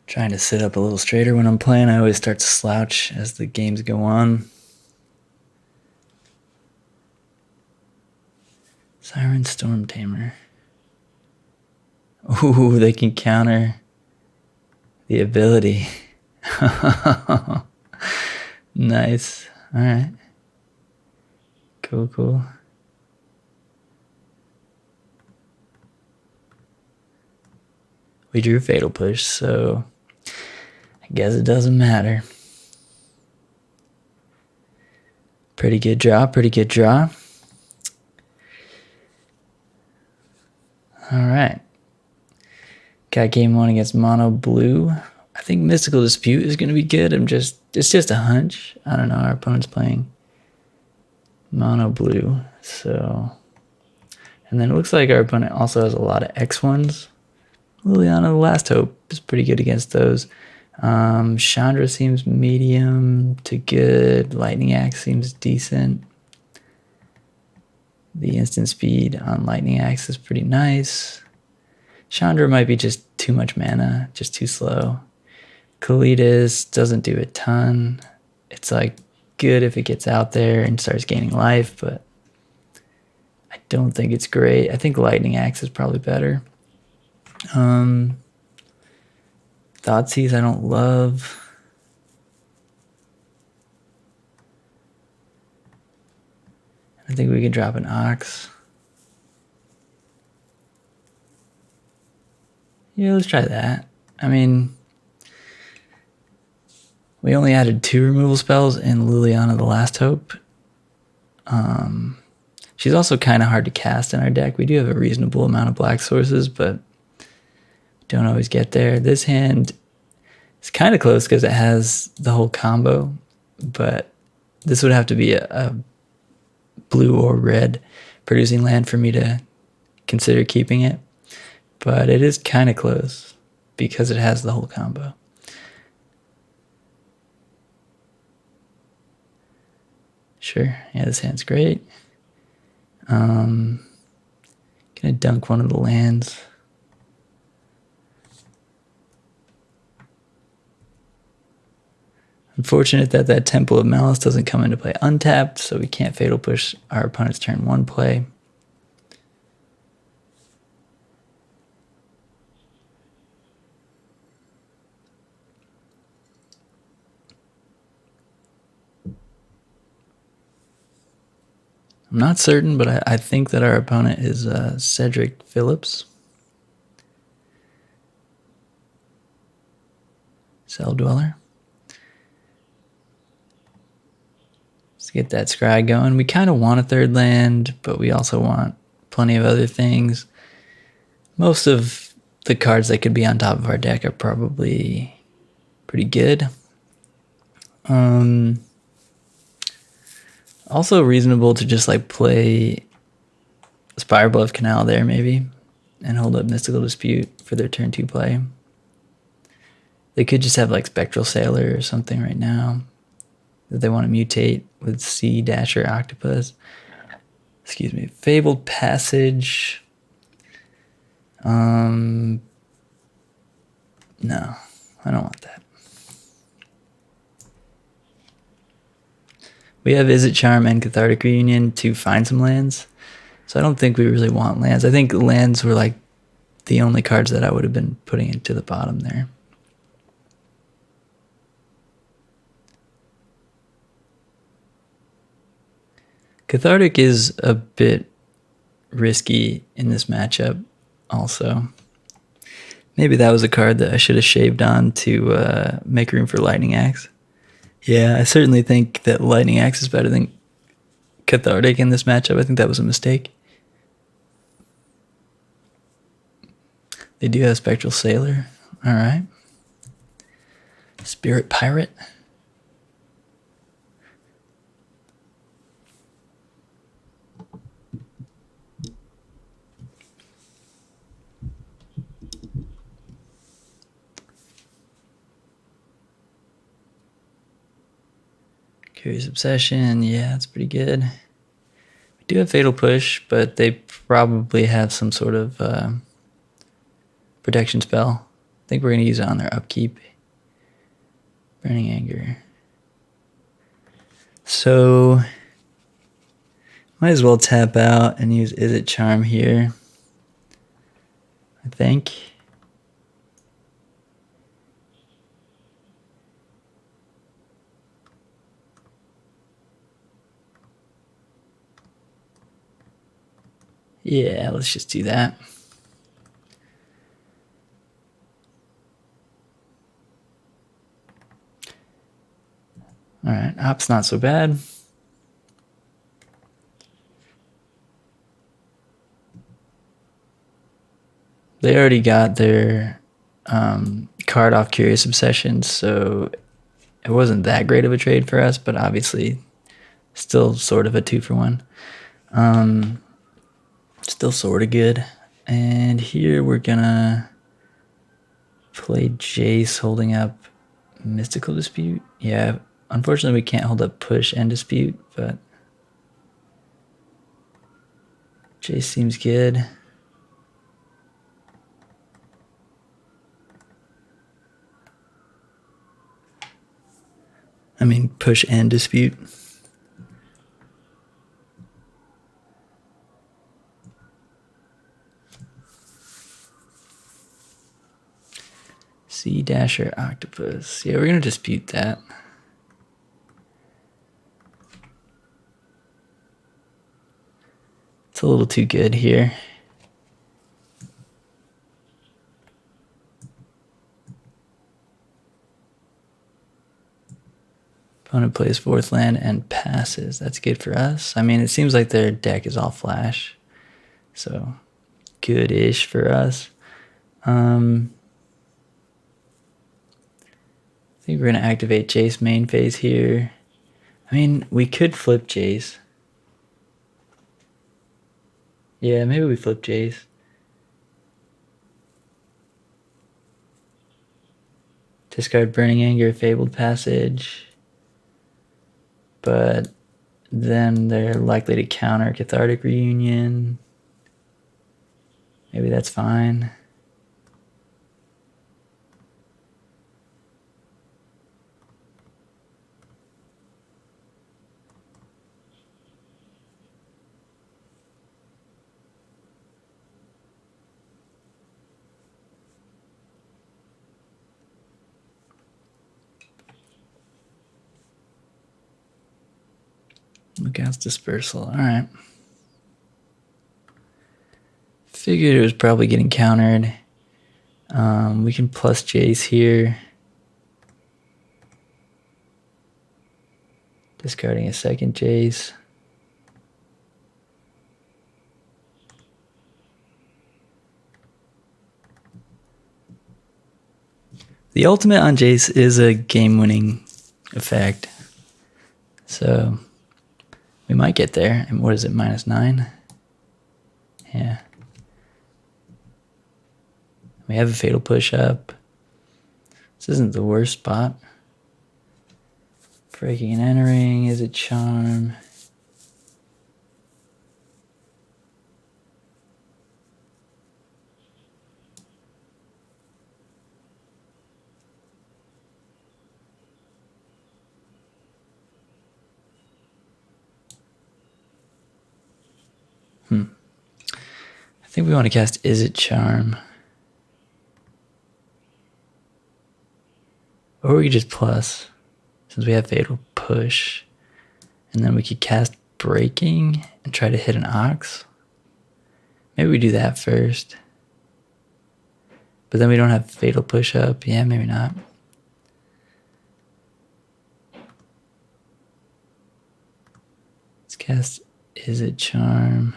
Trying to sit up a little straighter when I'm playing. I always start to slouch as the games go on. Siren Storm Tamer. Ooh, they can counter the ability. Nice. All right. Cool. We drew Fatal Push, so I guess it doesn't matter. Pretty good draw. All right. Got game 1 against Mono Blue. I think Mystical Dispute is going to be good. It's just a hunch. I don't know. Our opponent's playing Mono Blue, so. And then it looks like our opponent also has a lot of X1s. Lilliana, the Last Hope, is pretty good against those. Chandra seems medium to good. Lightning Axe seems decent. The instant speed on Lightning Axe is pretty nice. Chandra might be just too much mana, just too slow. Kalidas doesn't do a ton. It's like good if it gets out there and starts gaining life, but I don't think it's great. I think Lightning Axe is probably better. Thoughtseize I don't love. I think we could drop an Ox. Yeah, let's try that. I mean, we only added 2 removal spells in Lilliana the Last Hope. She's also kind of hard to cast in our deck. We do have a reasonable amount of black sources, but don't always get there. This hand is kind of close because it has the whole combo, but this would have to be a blue or red producing land for me to consider keeping it. But it is kind of close because it has the whole combo. Sure, yeah, this hand's great. Gonna dunk one of the lands. Unfortunate that Temple of Malice doesn't come into play untapped, so we can't Fatal Push our opponent's turn 1 play. I'm not certain, but I think that our opponent is Cedric Phillips. Cell Dweller. Let's get that scry going. We kind of want a 3rd land, but we also want plenty of other things. Most of the cards that could be on top of our deck are probably pretty good. Also reasonable to just like play Spirebluff Canal there maybe and hold up Mystical Dispute for their turn 2 play. They could just have like Spectral Sailor or something right now that they want to mutate with Sea Dasher Octopus. Excuse me. Fabled Passage. No, I don't want that. We have Is It Charm and Cathartic Reunion to find some lands. So I don't think we really want lands. I think lands were like the only cards that I would have been putting into the bottom there. Cathartic is a bit risky in this matchup also. Maybe that was a card that I should have shaved on to make room for Lightning Axe. Yeah, I certainly think that Lightning Axe is better than Cathartic in this matchup. I think that was a mistake. They do have Spectral Sailor. All right. Spirit Pirate. Curious Obsession, yeah, that's pretty good. We do have Fatal Push, but they probably have some sort of protection spell. I think we're going to use it on their upkeep. Burning Anger. So, might as well tap out and use Is It Charm here, I think. Yeah, let's just do that. All right, Op's not so bad. They already got their card off Curious Obsession, so it wasn't that great of a trade for us, but obviously still sort of a 2-for-1. Still sort of good. And here we're gonna play Jace holding up Mystical Dispute. Yeah, unfortunately we can't hold up Push and Dispute, but Jace seems good. I mean, Push and Dispute. Sea Dasher Octopus. Yeah, we're gonna dispute that. It's a little too good here. Opponent plays 4th land and passes. That's good for us. I mean, it seems like their deck is all flash. So, good-ish for us. I think we're going to activate Jace main phase here. I mean, we could flip Jace. Yeah, maybe we flip Jace. Discard Burning Anger, Fabled Passage. But then they're likely to counter Cathartic Reunion. Maybe that's fine. Lookouts Dispersal. All right. Figured it was probably getting countered. We can plus Jace here. Discarding a second Jace. The ultimate on Jace is a game-winning effect. So we might get there. And what is it, -9? Yeah. We have a Fatal Push up. This isn't the worst spot. Breaking and Entering, Is It Charm? I think we want to cast Is It Charm. Or we could just plus, since we have Fatal Push. And then we could cast Breaking and try to hit an Ox. Maybe we do that first. But then we don't have Fatal Push up. Yeah, maybe not. Let's cast Is It Charm.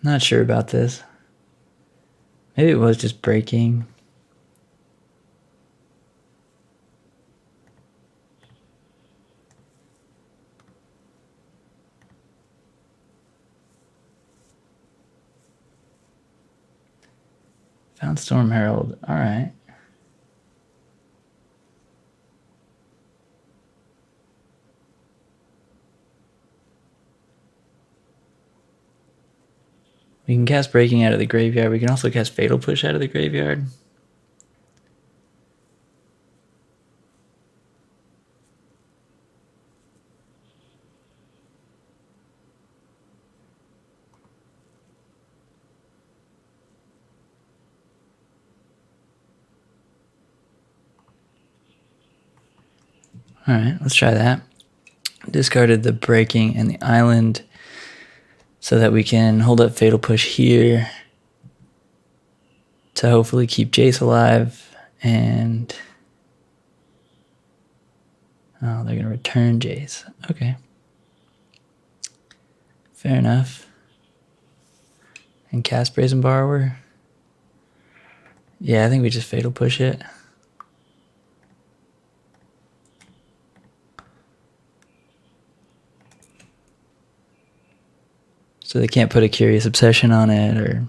Not sure about this. Maybe it was just Breaking. Found Storm Herald. All right. We can cast Breaking out of the graveyard. We can also cast Fatal Push out of the graveyard. All right, let's try that. Discarded the Breaking and the Island so that we can hold up Fatal Push here to hopefully keep Jace alive. And oh, they're going to return Jace. Okay. Fair enough. And cast Brazen Borrower. Yeah, I think we just Fatal Push it. So they can't put a Curious Obsession on it or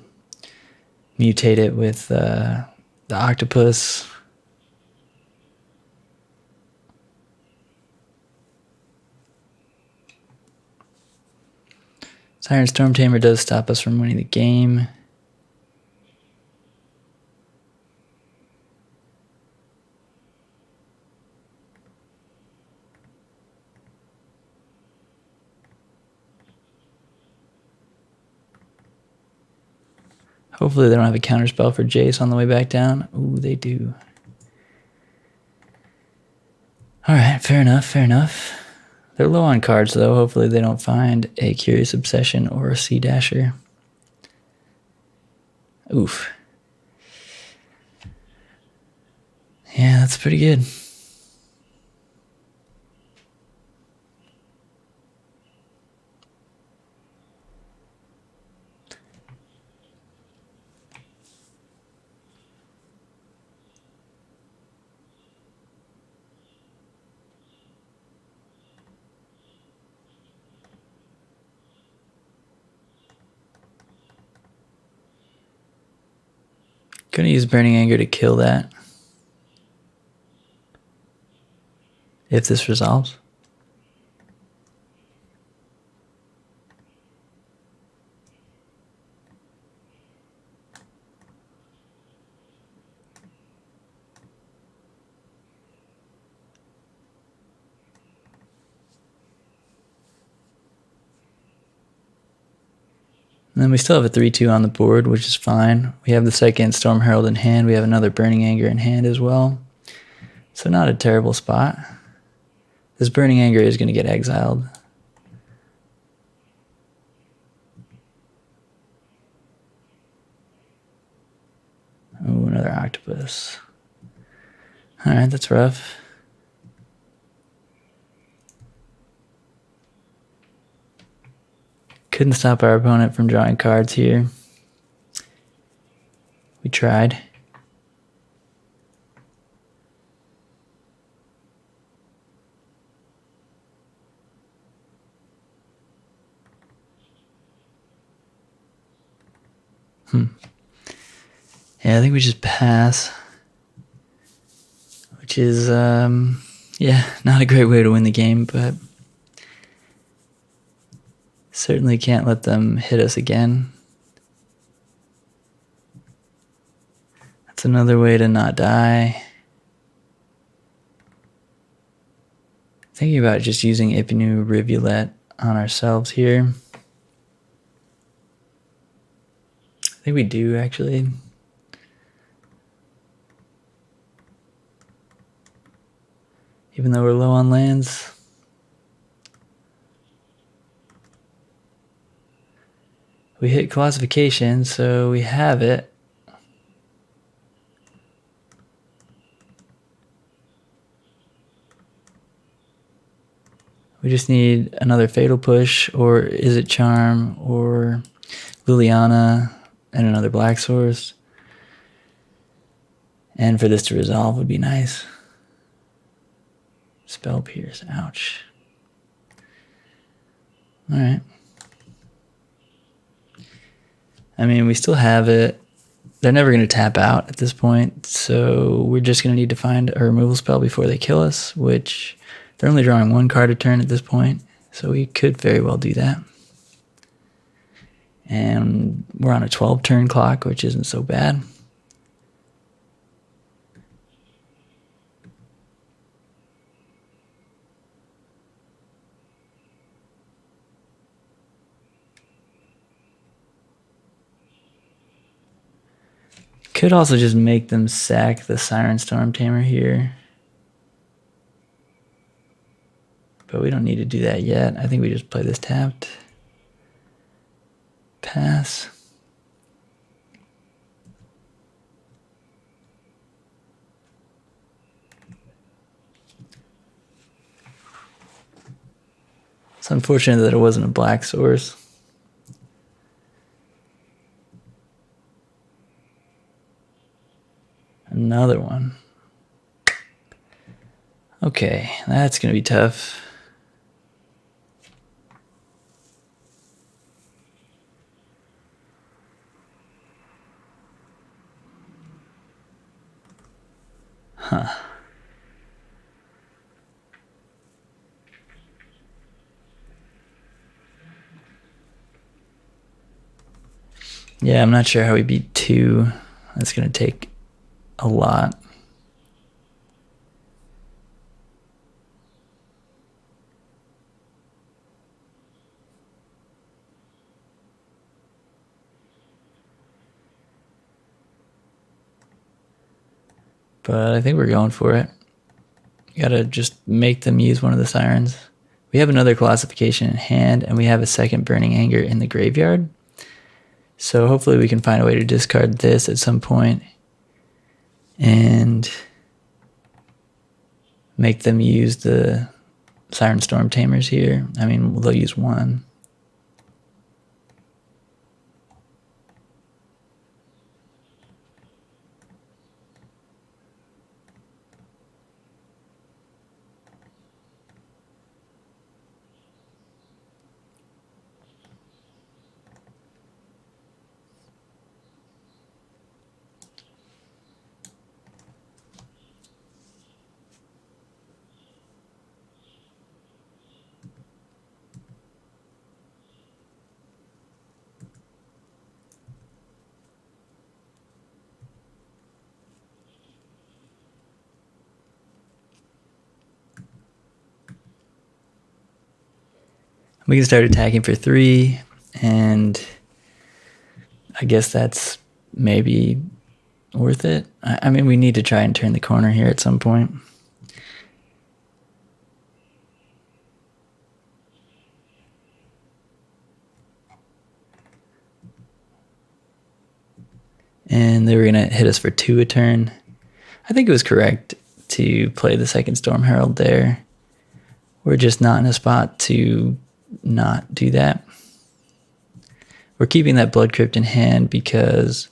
mutate it with the Octopus. Siren Storm Tamer does stop us from winning the game. Hopefully they don't have a counterspell for Jace on the way back down. Ooh, they do. Alright, fair enough, fair enough. They're low on cards, though. Hopefully they don't find a Curious Obsession or a Sea Dasher. Oof. Yeah, that's pretty good. Gonna use Burning Anger to kill that. If this resolves. And then we still have a 3-2 on the board, which is fine. We have the second Storm Herald in hand. We have another Burning Anger in hand as well. So not a terrible spot. This Burning Anger is going to get exiled. Oh, another Octopus. Alright, that's rough. Couldn't stop our opponent from drawing cards here. We tried. Yeah, I think we just pass. Which is, yeah, not a great way to win the game, but certainly can't let them hit us again. That's another way to not die. Thinking about just using Ipinu Rivulet on ourselves here. I think we do, actually. Even though we're low on lands. We hit Colossification, so we have it. We just need another Fatal Push, or Is It Charm, or Lilliana, and another Black Source. And for this to resolve would be nice. Spell Pierce, ouch. Alright. I mean, we still have it. They're never going to tap out at this point, so we're just going to need to find a removal spell before they kill us, which they're only drawing one card a turn at this point, so we could very well do that. And we're on a 12-turn clock, which isn't so bad. Could also just make them sack the Siren Storm Tamer here. But we don't need to do that yet. I think we just play this tapped. Pass. It's unfortunate that it wasn't a black source. Another one. Okay, that's going to be tough. Huh. Yeah, I'm not sure how we beat 2. That's going to take a lot. But I think we're going for it. You gotta just make them use one of the sirens. We have another Colossification in hand, and we have a second Burning Anger in the graveyard. So hopefully we can find a way to discard this at some point and make them use the Siren Storm Tamers here. I mean, they'll use one. We can start attacking for 3, and I guess that's maybe worth it. I mean, we need to try and turn the corner here at some point. And they were going to hit us for 2 a turn. I think it was correct to play the second Storm Herald there. We're just not in a spot to not do that. We're keeping that Blood Crypt in hand because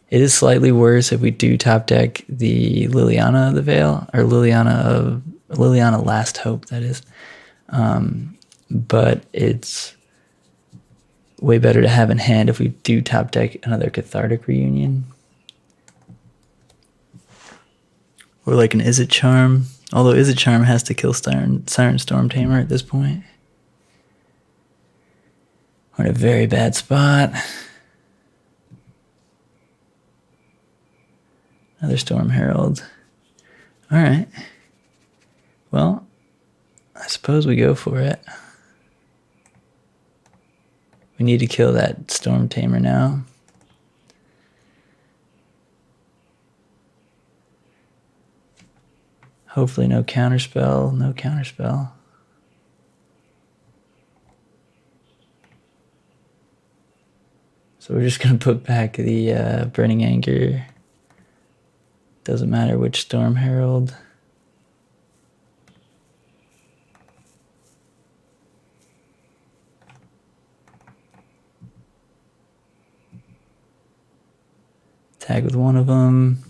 it is slightly worse if we do top deck the Lilliana of the Veil, or Lilliana Last Hope, that is. But it's way better to have in hand if we do top deck another Cathartic Reunion. Or like an Is It Charm. Although Is It Charm has to kill Siren Storm Tamer at this point. We're in a very bad spot. Another Storm Herald. Alright. Well, suppose we go for it. We need to kill that Storm Tamer now. Hopefully no counterspell, no counterspell. So we're just going to put back the Burning Anger. Doesn't matter which Storm Herald. Tag with one of them.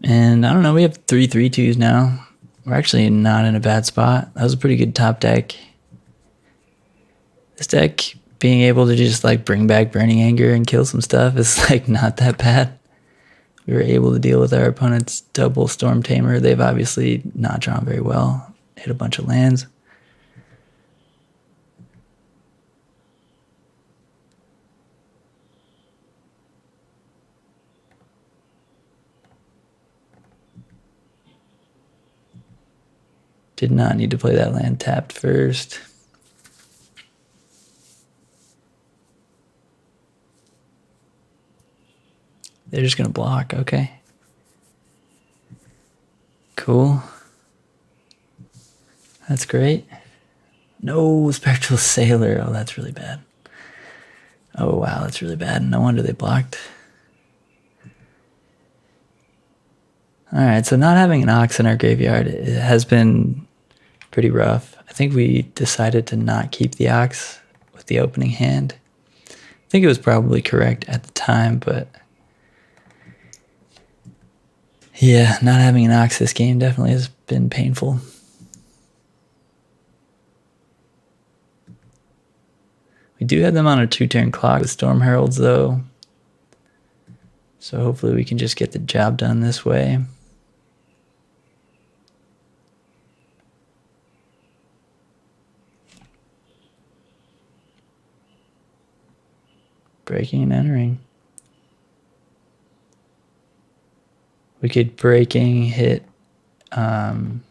And I don't know, we have 3 3/2s now. We're actually not in a bad spot. That was a pretty good top deck. This deck, being able to just like bring back Burning Anger and kill some stuff is like not that bad. We were able to deal with our opponent's double Storm Tamer. They've obviously not drawn very well. Hit a bunch of lands. Did not need to play that land tapped first. They're just going to block. Okay. Cool. That's great. No Spectral Sailor. Oh, that's really bad. Oh, wow, that's really bad. No wonder they blocked. All right, so not having an Ox in our graveyard has been pretty rough. I think we decided to not keep the Ox with the opening hand. I think it was probably correct at the time, but yeah, not having an Ox this game definitely has been painful. We do have them on a 2-turn clock with Storm Heralds, though. So hopefully we can just get the job done this way. Breaking and entering. We could breaking, hit Ox,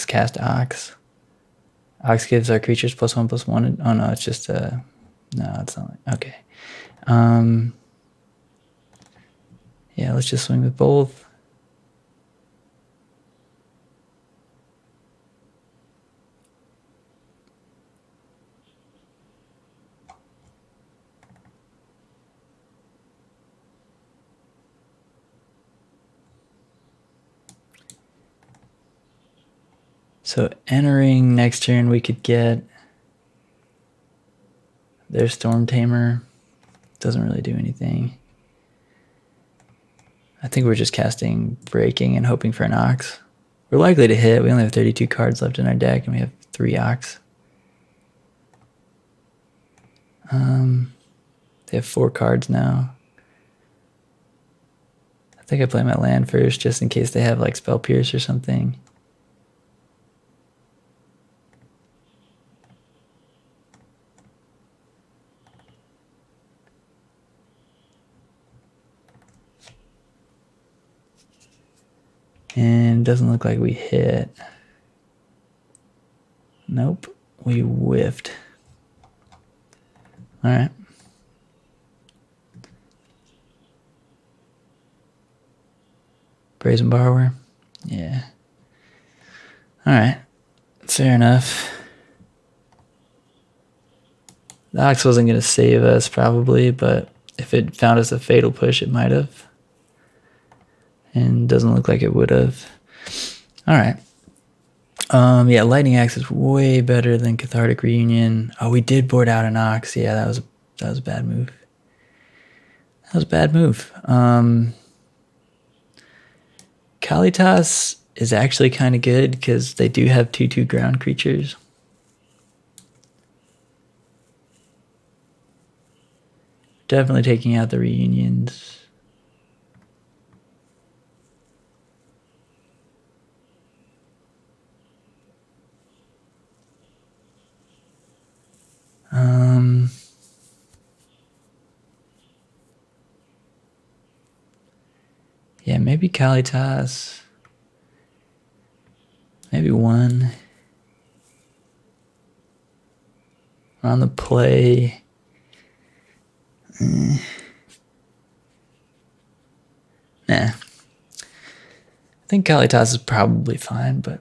cast Ox. Ox gives our creatures +1/+1. Oh no, it's just no, it's not. Okay. Yeah, let's just swing with both. So entering next turn, we could get their Storm Tamer. Doesn't really do anything. I think we're just casting Breaking and hoping for an Ox. We're likely to hit. We only have 32 cards left in our deck, and we have 3 Ox. They have 4 cards now. I think I play my land first, just in case they have like Spell Pierce or something. And doesn't look like we hit. Nope, we whiffed. All right. Brazen Borrower. Yeah. All right. Fair enough. The Ox wasn't going to save us probably, but if it found us a Fatal Push, it might have. And doesn't look like it would have. All right. Yeah, Lightning Axe is way better than Cathartic Reunion. Oh, we did board out an Ox. Yeah, that was a bad move. That was a bad move. Kalitas is actually kind of good because they do have 2/2 ground creatures. Definitely taking out the reunions. Yeah, maybe Kalitas. maybe one. We're on the play. Nah. I think Kalitas is probably fine, but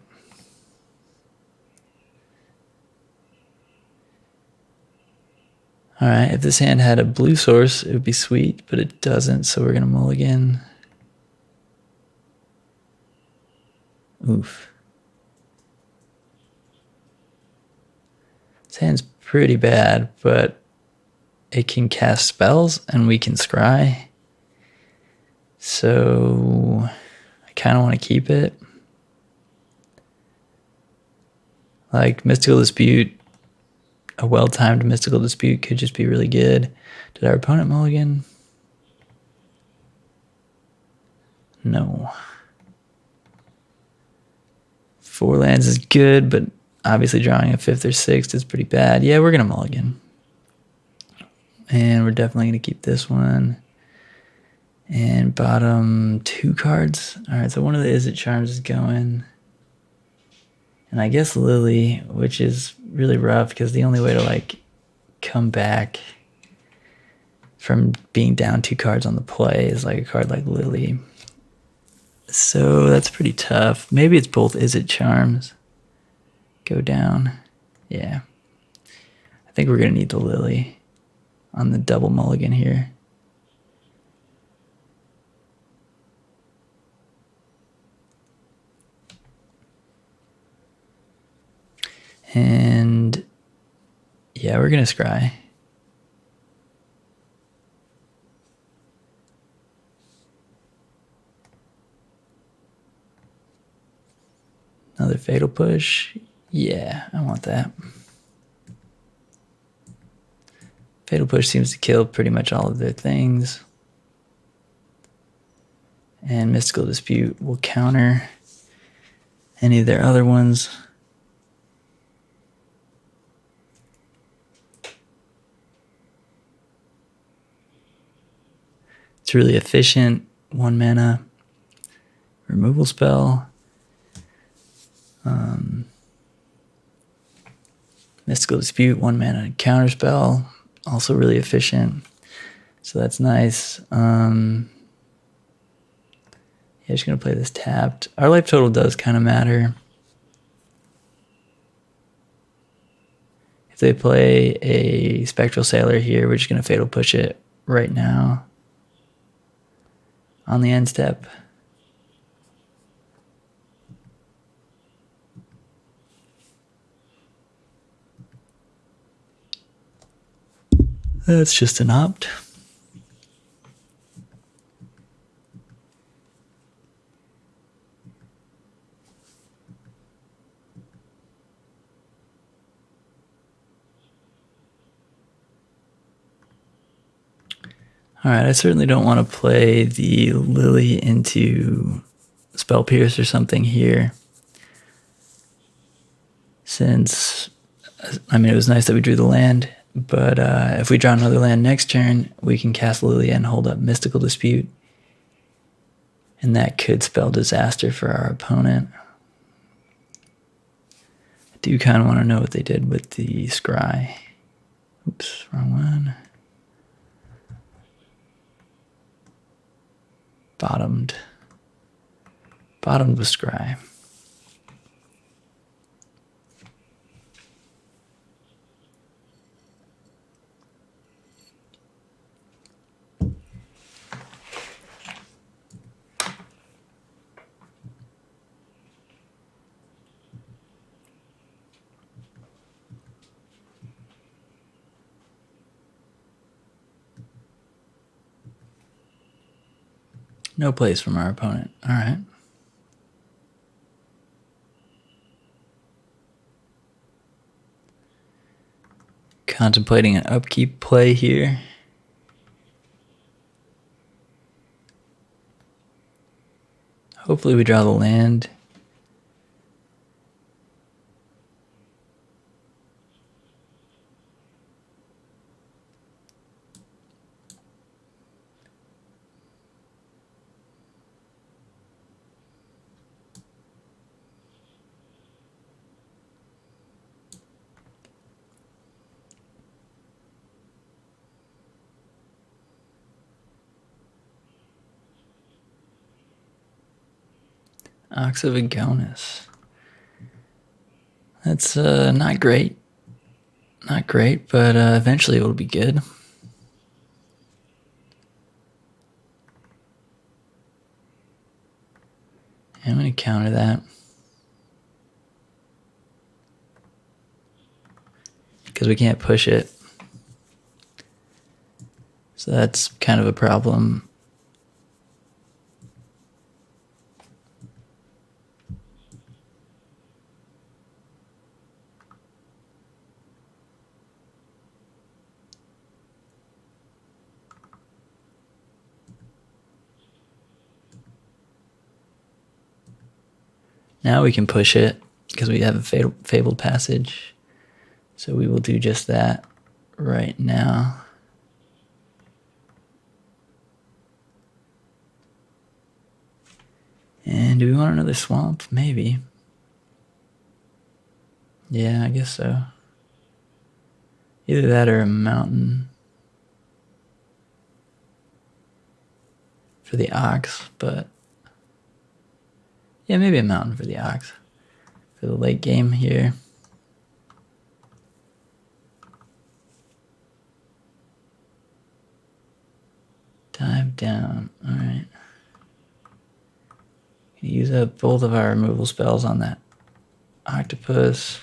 alright, if this hand had a blue source, it would be sweet, but it doesn't, so we're gonna mulligan. Oof. This hand's pretty bad, but it can cast spells and we can scry. So I kind of want to keep it. Like Mystical Dispute, a well-timed Mystical Dispute could just be really good. Did our opponent mulligan? No. 4 lands is good, but obviously drawing a 5th or 6th is pretty bad. Yeah, we're going to mulligan. And we're definitely going to keep this one. And bottom 2 cards. Alright, so one of the Izzet Charms is going. And I guess Lily, which is really rough because the only way to like come back from being down 2 cards on the play is like a card like Lily. So that's pretty tough. Maybe it's both Izzet Charms. Go down. Yeah. I think we're going to need the Lily on the double mulligan here. And yeah, we're going to scry. Another Fatal Push. Yeah, I want that. Fatal Push seems to kill pretty much all of their things. And Mystical Dispute will counter any of their other ones. It's really efficient. 1 mana removal spell. Mystical Dispute, 1 mana counter spell. Also really efficient. So that's nice. Yeah, just going to play this tapped. Our life total does kind of matter. If they play a Spectral Sailor here, we're just going to Fatal Push it right now on the end step. That's just an opt. All right, I certainly don't want to play the Lily into Spell Pierce or something here. Since, I mean, it was nice that we drew the land, but if we draw another land next turn, we can cast Lily and hold up Mystical Dispute. And that could spell disaster for our opponent. I do kind of want to know what they did with the scry. Oops, wrong one. Bottomed with scry. No plays from our opponent. All right. Contemplating an upkeep play here. Hopefully we draw the land. Oxyvagonus. That's not great. Not great, but eventually it'll be good. I'm going to counter that. Because we can't push it. So that's kind of a problem. Now we can push it because we have a fabled passage. So we will do just that right now. And do we want another swamp? Maybe. Yeah, I guess so. Either that or a mountain for the ox, but yeah, maybe a mountain for the ox for the late game here. Dive down. All right. Use up both of our removal spells on that octopus.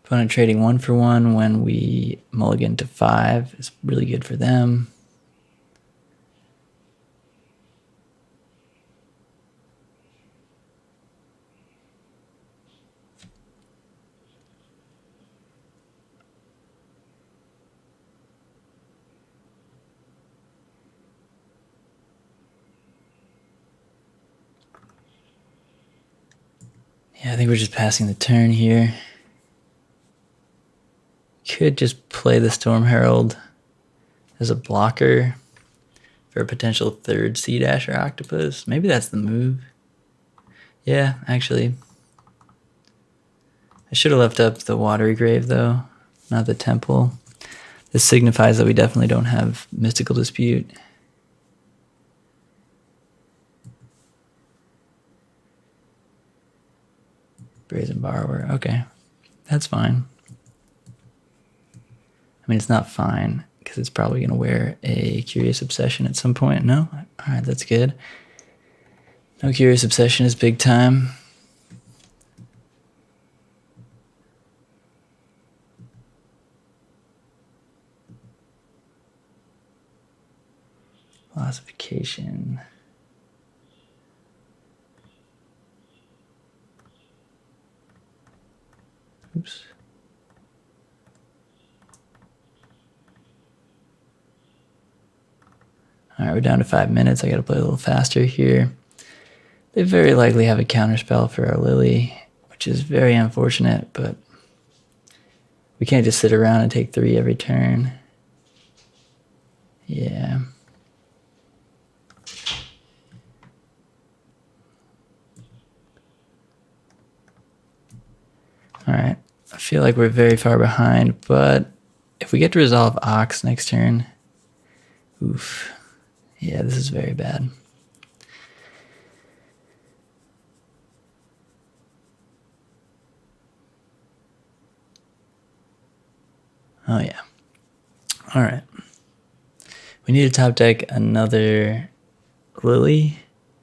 Opponent trading 1 for 1 when we mulligan to 5 is really good for them. Yeah, I think we're just passing the turn here. Could just play the Storm Herald as a blocker for a potential third Sea Dasher octopus. Maybe that's the move. Yeah, actually. I should have left up the Watery Grave, though, not the Temple. This signifies that we definitely don't have Mystical Dispute. Brazen Borrower. Okay, that's fine. I mean, it's not fine because it's probably going to wear a Curious Obsession at some point. No? All right, that's good. No Curious Obsession is big time. Colossification. Oops. All right, we're down to 5 minutes. I got to play a little faster here. They very likely have a counterspell for our Lily, which is very unfortunate, but we can't just sit around and take 3 every turn. Yeah. All right. I feel like we're very far behind, but if we get to resolve Ox next turn, oof. Yeah, this is very bad. Oh, yeah. All right. We need to top deck another Lily,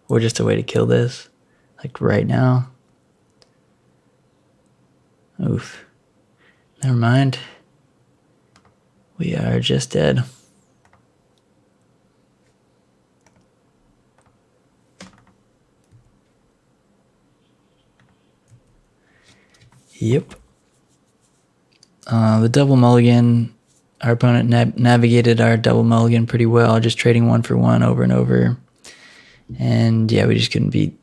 or just a way to kill this, like right now. Oof. Never mind. We are just dead. Yep. The double mulligan, our opponent navigated our double mulligan pretty well, just trading 1 for 1 over and over. And yeah, we just couldn't beat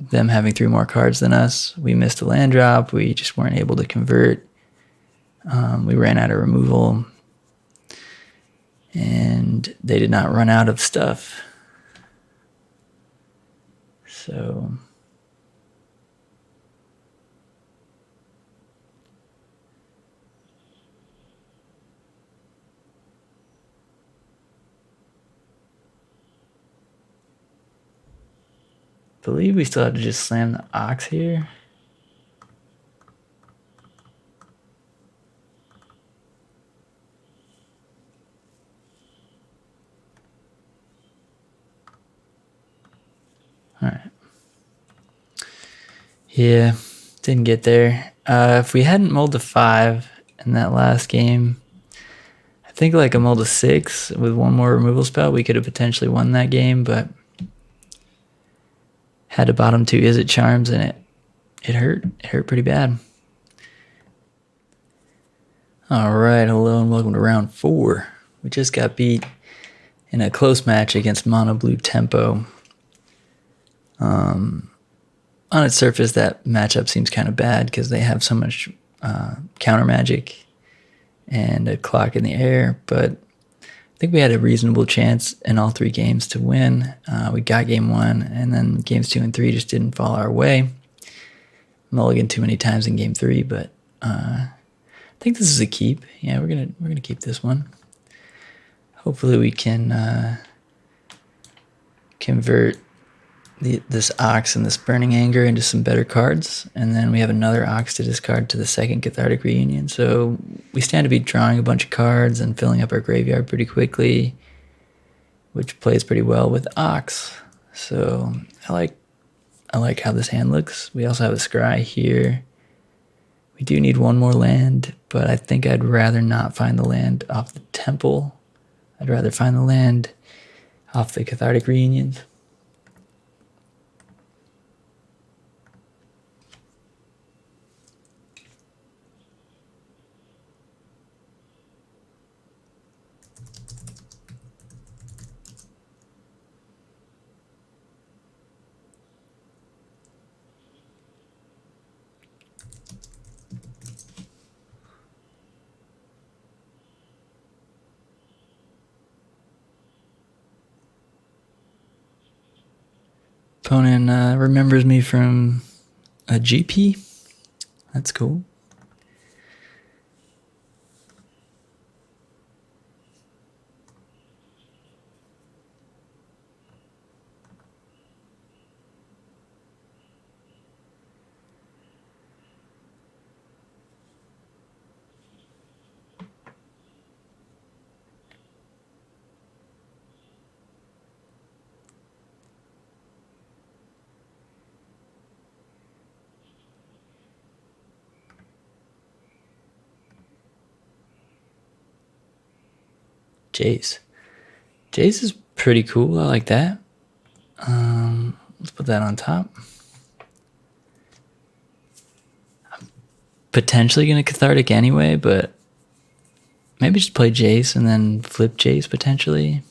them having 3 more cards than us. We missed a land drop. We just weren't able to convert. We ran out of removal. And they did not run out of stuff. So believe we still have to just slam the ox here. All right. Yeah, didn't get there. If we hadn't mulled to 5 in that last game, I think like a mull to 6 with one more removal spell, we could have potentially won that game, but had to bottom 2 Is It Charms, and it hurt. It hurt pretty bad. All right, hello and welcome to round 4. We just got beat in a close match against Mono Blue Tempo. On its surface, that matchup seems kind of bad because they have so much counter magic and a clock in the air, but I think we had a reasonable chance in all 3 games to win. We got game 1, and then games 2 and 3 just didn't fall our way. Mulligan too many times in game 3, but I think this is a keep. Yeah, we're gonna keep this one. Hopefully we can convert this Ox and this Burning Anger into some better cards, and then we have another Ox to discard to the second Cathartic Reunion. So we stand to be drawing a bunch of cards and filling up our graveyard pretty quickly, which plays pretty well with Ox. So I like how this hand looks. We also have a Scry here. We do need one more land, but I think I'd rather not find the land off the Temple. I'd rather find the land off the Cathartic Reunions. Opponent remembers me from a GP. That's cool. Jace. Jace is pretty cool. I like that. Let's put that on top. I'm potentially going to Cathartic anyway, but maybe just play Jace and then flip Jace potentially.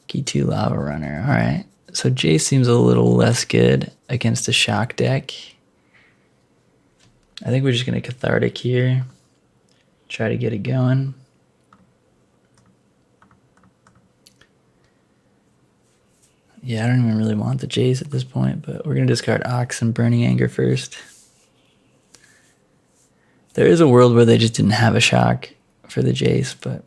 Key 2 Lava Runner. All right. So Jace seems a little less good against a shock deck. I think we're just going to Cathartic here. Try to get it going. Yeah, I don't even really want the Jace at this point, but we're going to discard Ox and Burning Anger first. There is a world where they just didn't have a shock for the Jace, but...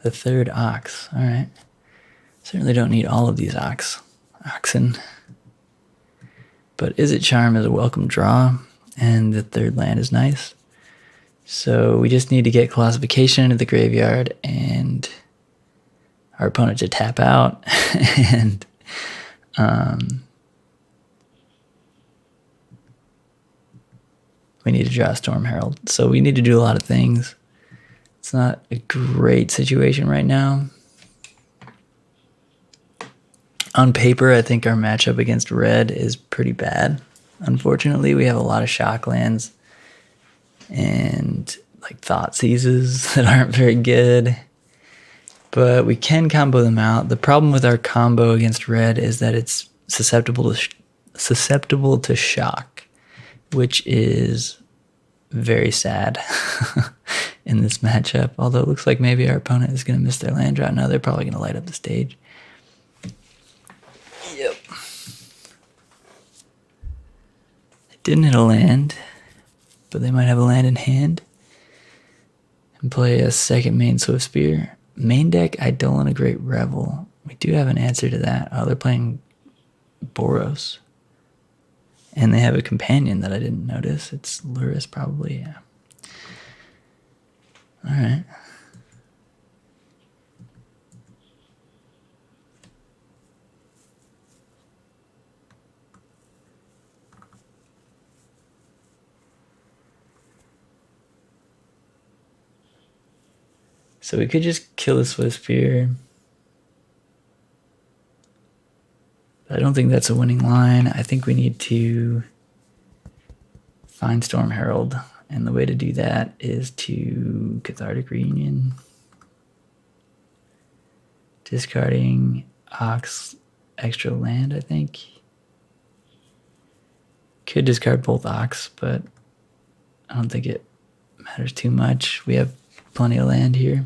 The third Ox, all right. Certainly don't need all of these oxen. But Is It Charm is a welcome draw, and the third land is nice. So we just need to get Colossification into the graveyard and our opponent to tap out. And we need to draw a Storm Herald. So we need to do a lot of things. It's not a great situation right now. On paper, I think our matchup against red is pretty bad. Unfortunately, we have a lot of shock lands and like Thought Seizes that aren't very good, but we can combo them out. The problem with our combo against red is that it's susceptible to shock, which is very sad in this matchup. Although it looks like maybe our opponent is going to miss their land draw. No, they're probably going to light up the stage. Yep. It didn't hit a land, but they might have a land in hand. and play a second main Swift Spear. Main deck, Eidolon, a Great Revel. We do have an answer to that. Oh, they're playing Boros. And they have a companion that I didn't notice. It's Luris, probably, yeah. Alright. So we could just kill the Swift Spear. I don't think that's a winning line. I think we need to find Storm Herald. And the way to do that is to Cathartic Reunion. Discarding Ox extra land, I think. Could discard both Ox, but I don't think it matters too much. We have plenty of land here.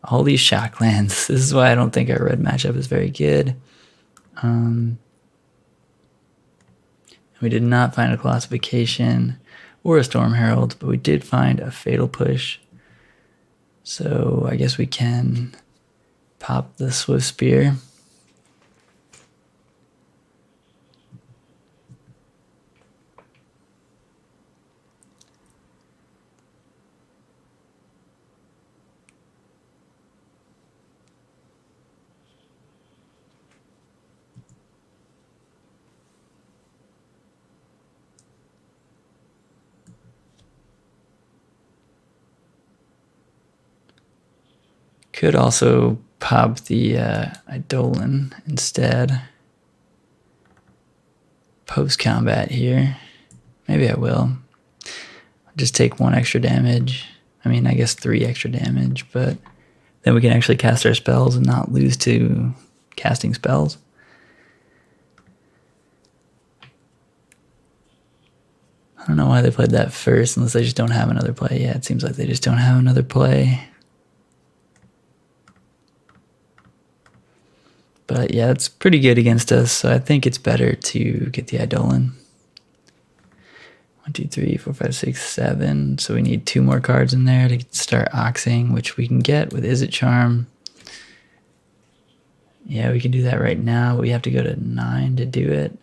All these shock lands. This is why I don't think our red matchup is very good. We did not find a Colossification or a Storm Herald, but we did find a Fatal Push. So I guess we can pop the Swift Spear. Could also pop the Eidolon instead. Post-combat here. Maybe I will. Just take 1 extra damage. I mean, I guess 3 extra damage, but then we can actually cast our spells and not lose to casting spells. I don't know why they played that first, unless they just don't have another play. Yeah, it seems like they just don't have another play. But yeah, it's pretty good against us, so I think it's better to get the Eidolon. 1, 2, 3, 4, 5, 6, 7. So we need 2 more cards in there to start oxing, which we can get with Izzet Charm. Yeah, we can do that right now, but we have to go to 9 to do it.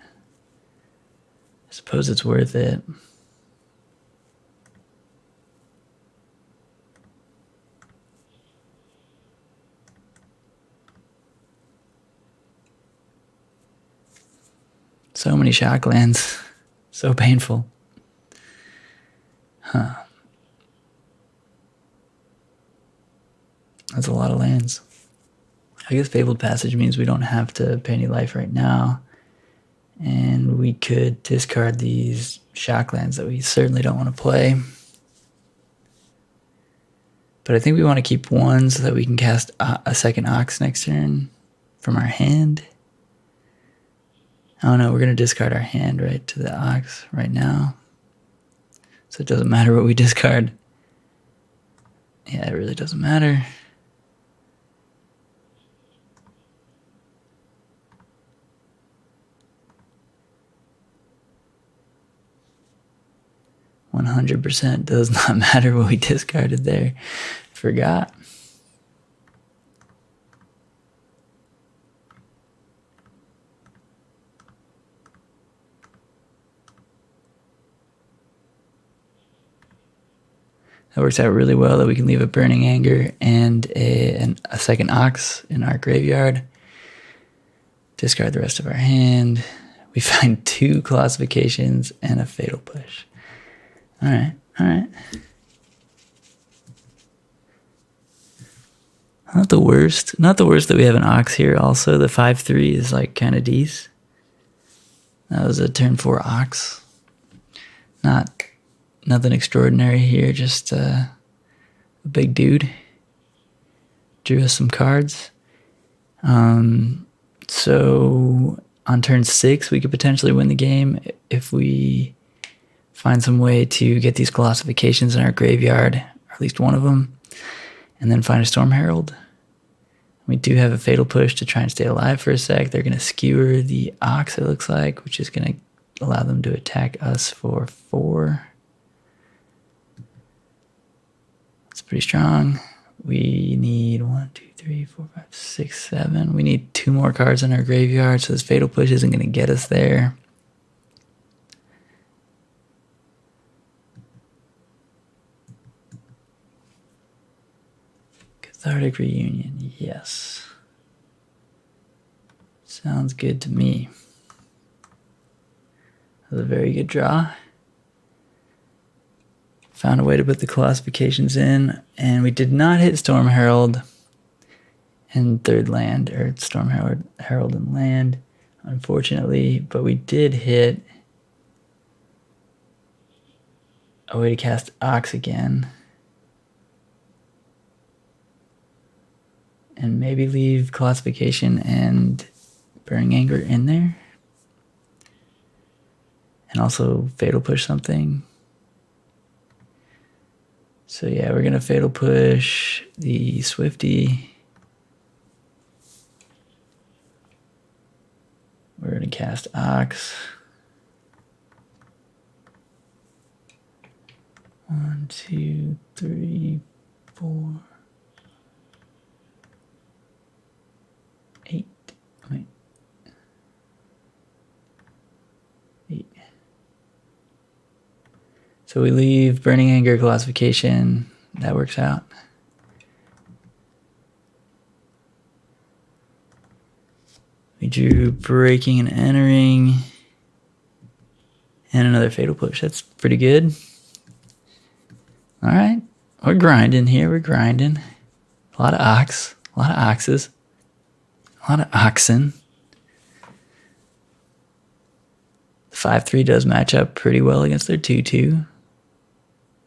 I suppose it's worth it. So many shock lands. So painful. Huh. That's a lot of lands. I guess Fabled Passage means we don't have to pay any life right now. And we could discard these shock lands that we certainly don't want to play. But I think we want to keep 1 so that we can cast a second Ox next turn from our hand. Oh no, we're going to discard our hand right to the Ox right now. So it doesn't matter what we discard. Yeah, it really doesn't matter. %100% does not matter what we discarded there. Forgot. That works out really well that we can leave a Burning Anger and a second Ox in our graveyard. Discard the rest of our hand. We find 2 Colossifications and a Fatal Push. Alright, alright. Not the worst. Not the worst that we have an Ox here also. The 5/3 is like kind of decent. That was a turn 4 Ox. Nothing extraordinary here, just a big dude. Drew us some cards. So on turn 6, we could potentially win the game if we find some way to get these Colossifications in our graveyard, or at least one of them, and then find a Storm Herald. We do have a Fatal Push to try and stay alive for a sec. They're going to skewer the Ox, it looks like, which is going to allow them to attack us for 4. That's pretty strong. We need 1, 2, 3, 4, 5, 6, 7. We need 2 more cards in our graveyard, so this Fatal Push isn't going to get us there. Cathartic Reunion, yes. Sounds good to me. That was a very good draw. Found a way to put the Colossifications in, and we did not hit Storm Herald and third land, or Storm Herald and land, unfortunately, but we did hit a way to cast Ox again. And maybe leave Colossification and Burning Anger in there. And also Fatal Push something. So yeah, we're going to Fatal Push the Swifty. We're going to cast Ox. 1, 2, 3, 4, 8. Wait. 8. So we leave Burning Anger, Colossification. That works out. We drew Breaking and Entering. And another Fatal Push. That's pretty good. Alright. We're grinding here. We're grinding. A lot of Ox. A lot of Oxes. A lot of Oxen. The 5-3 does match up pretty well against their 2-2.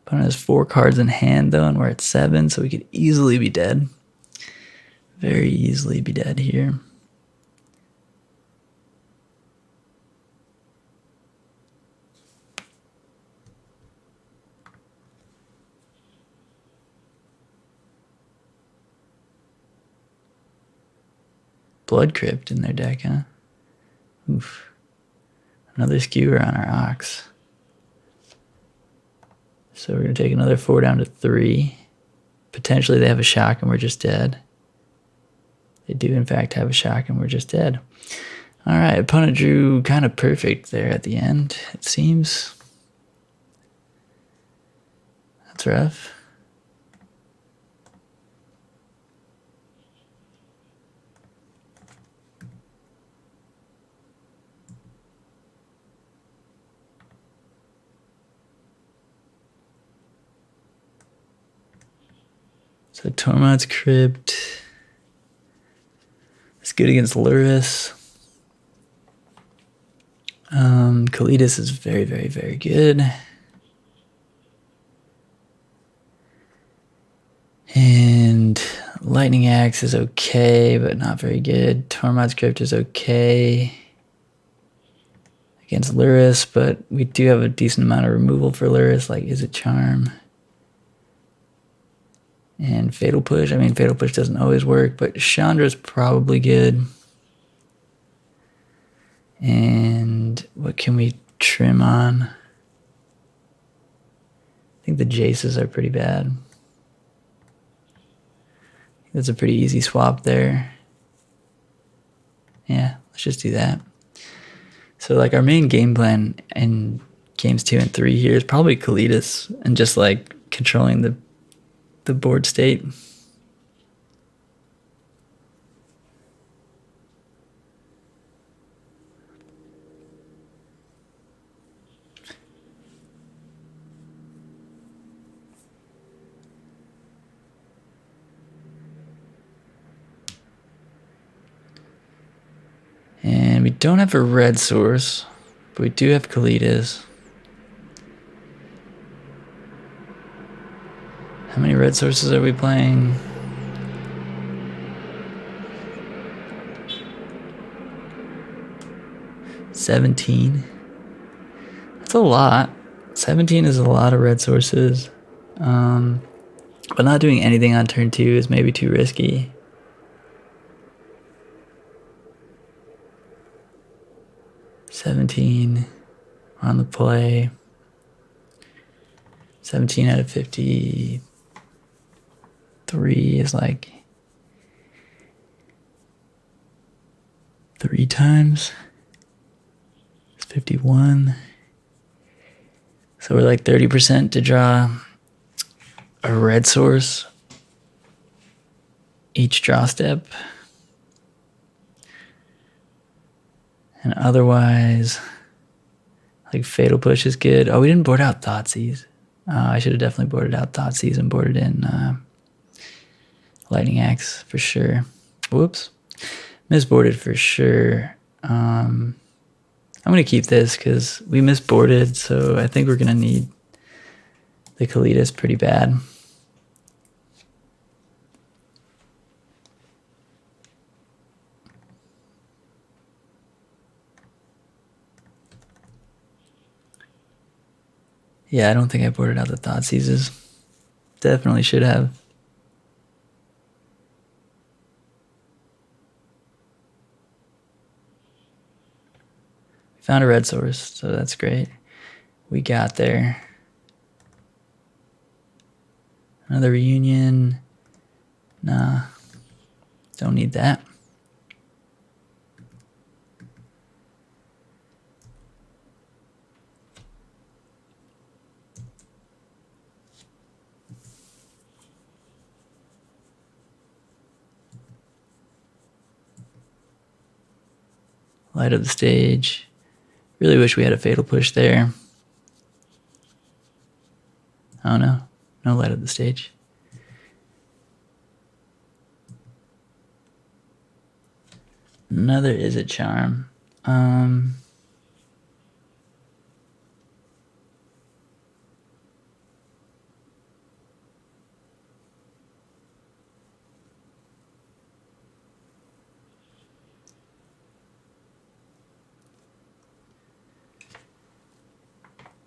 Opponent has 4 cards in hand, though, and we're at 7, so we could easily be dead. Very easily be dead here. Blood Crypt in their deck, huh? Oof. Another skewer on our Ox. So we're going to take another 4 down to 3. Potentially they have a shock and we're just dead. They do, in fact, have a shock and we're just dead. All right, opponent drew kind of perfect there at the end, it seems. That's rough. So Tormod's Crypt. It's good against Luris. Kalidas is very, very, very good. And Lightning Axe is okay, but not very good. Tormod's Crypt is okay against Luris, but we do have a decent amount of removal for Luris, like Is It Charm? And Fatal Push. I mean, Fatal Push doesn't always work, but Chandra's probably good. And what can we trim on? I think the Jaces are pretty bad. That's a pretty easy swap there. Yeah, let's just do that. So like our main game plan in games 2 and 3 here is probably Kalidas and just like controlling the board state. And we don't have a red source, but we do have Kalidas. How many red sources are we playing? $17. That's a lot. 17 is a lot of red sources. But not doing anything on turn 2 is maybe too risky. $17. on the play. 17 out of 53 is like 3 times. It's 51. So we're like 30% to draw a red source each draw step. And otherwise, like Fatal Push is good. Oh, we didn't board out Thoughtseize. I should have definitely boarded out Thoughtseize and boarded in Lightning Axe for sure. Whoops. Misboarded for sure. I'm going to keep this because we misboarded, so I think we're going to need the Kalitas pretty bad. Yeah, I don't think I boarded out the Thoughtseizes. Definitely should have. Found a red source, so that's great. We got there. Another reunion. Nah, don't need that. Light of the stage. Really wish we had a Fatal Push there. Oh no, no light of the stage. Another Is It Charm.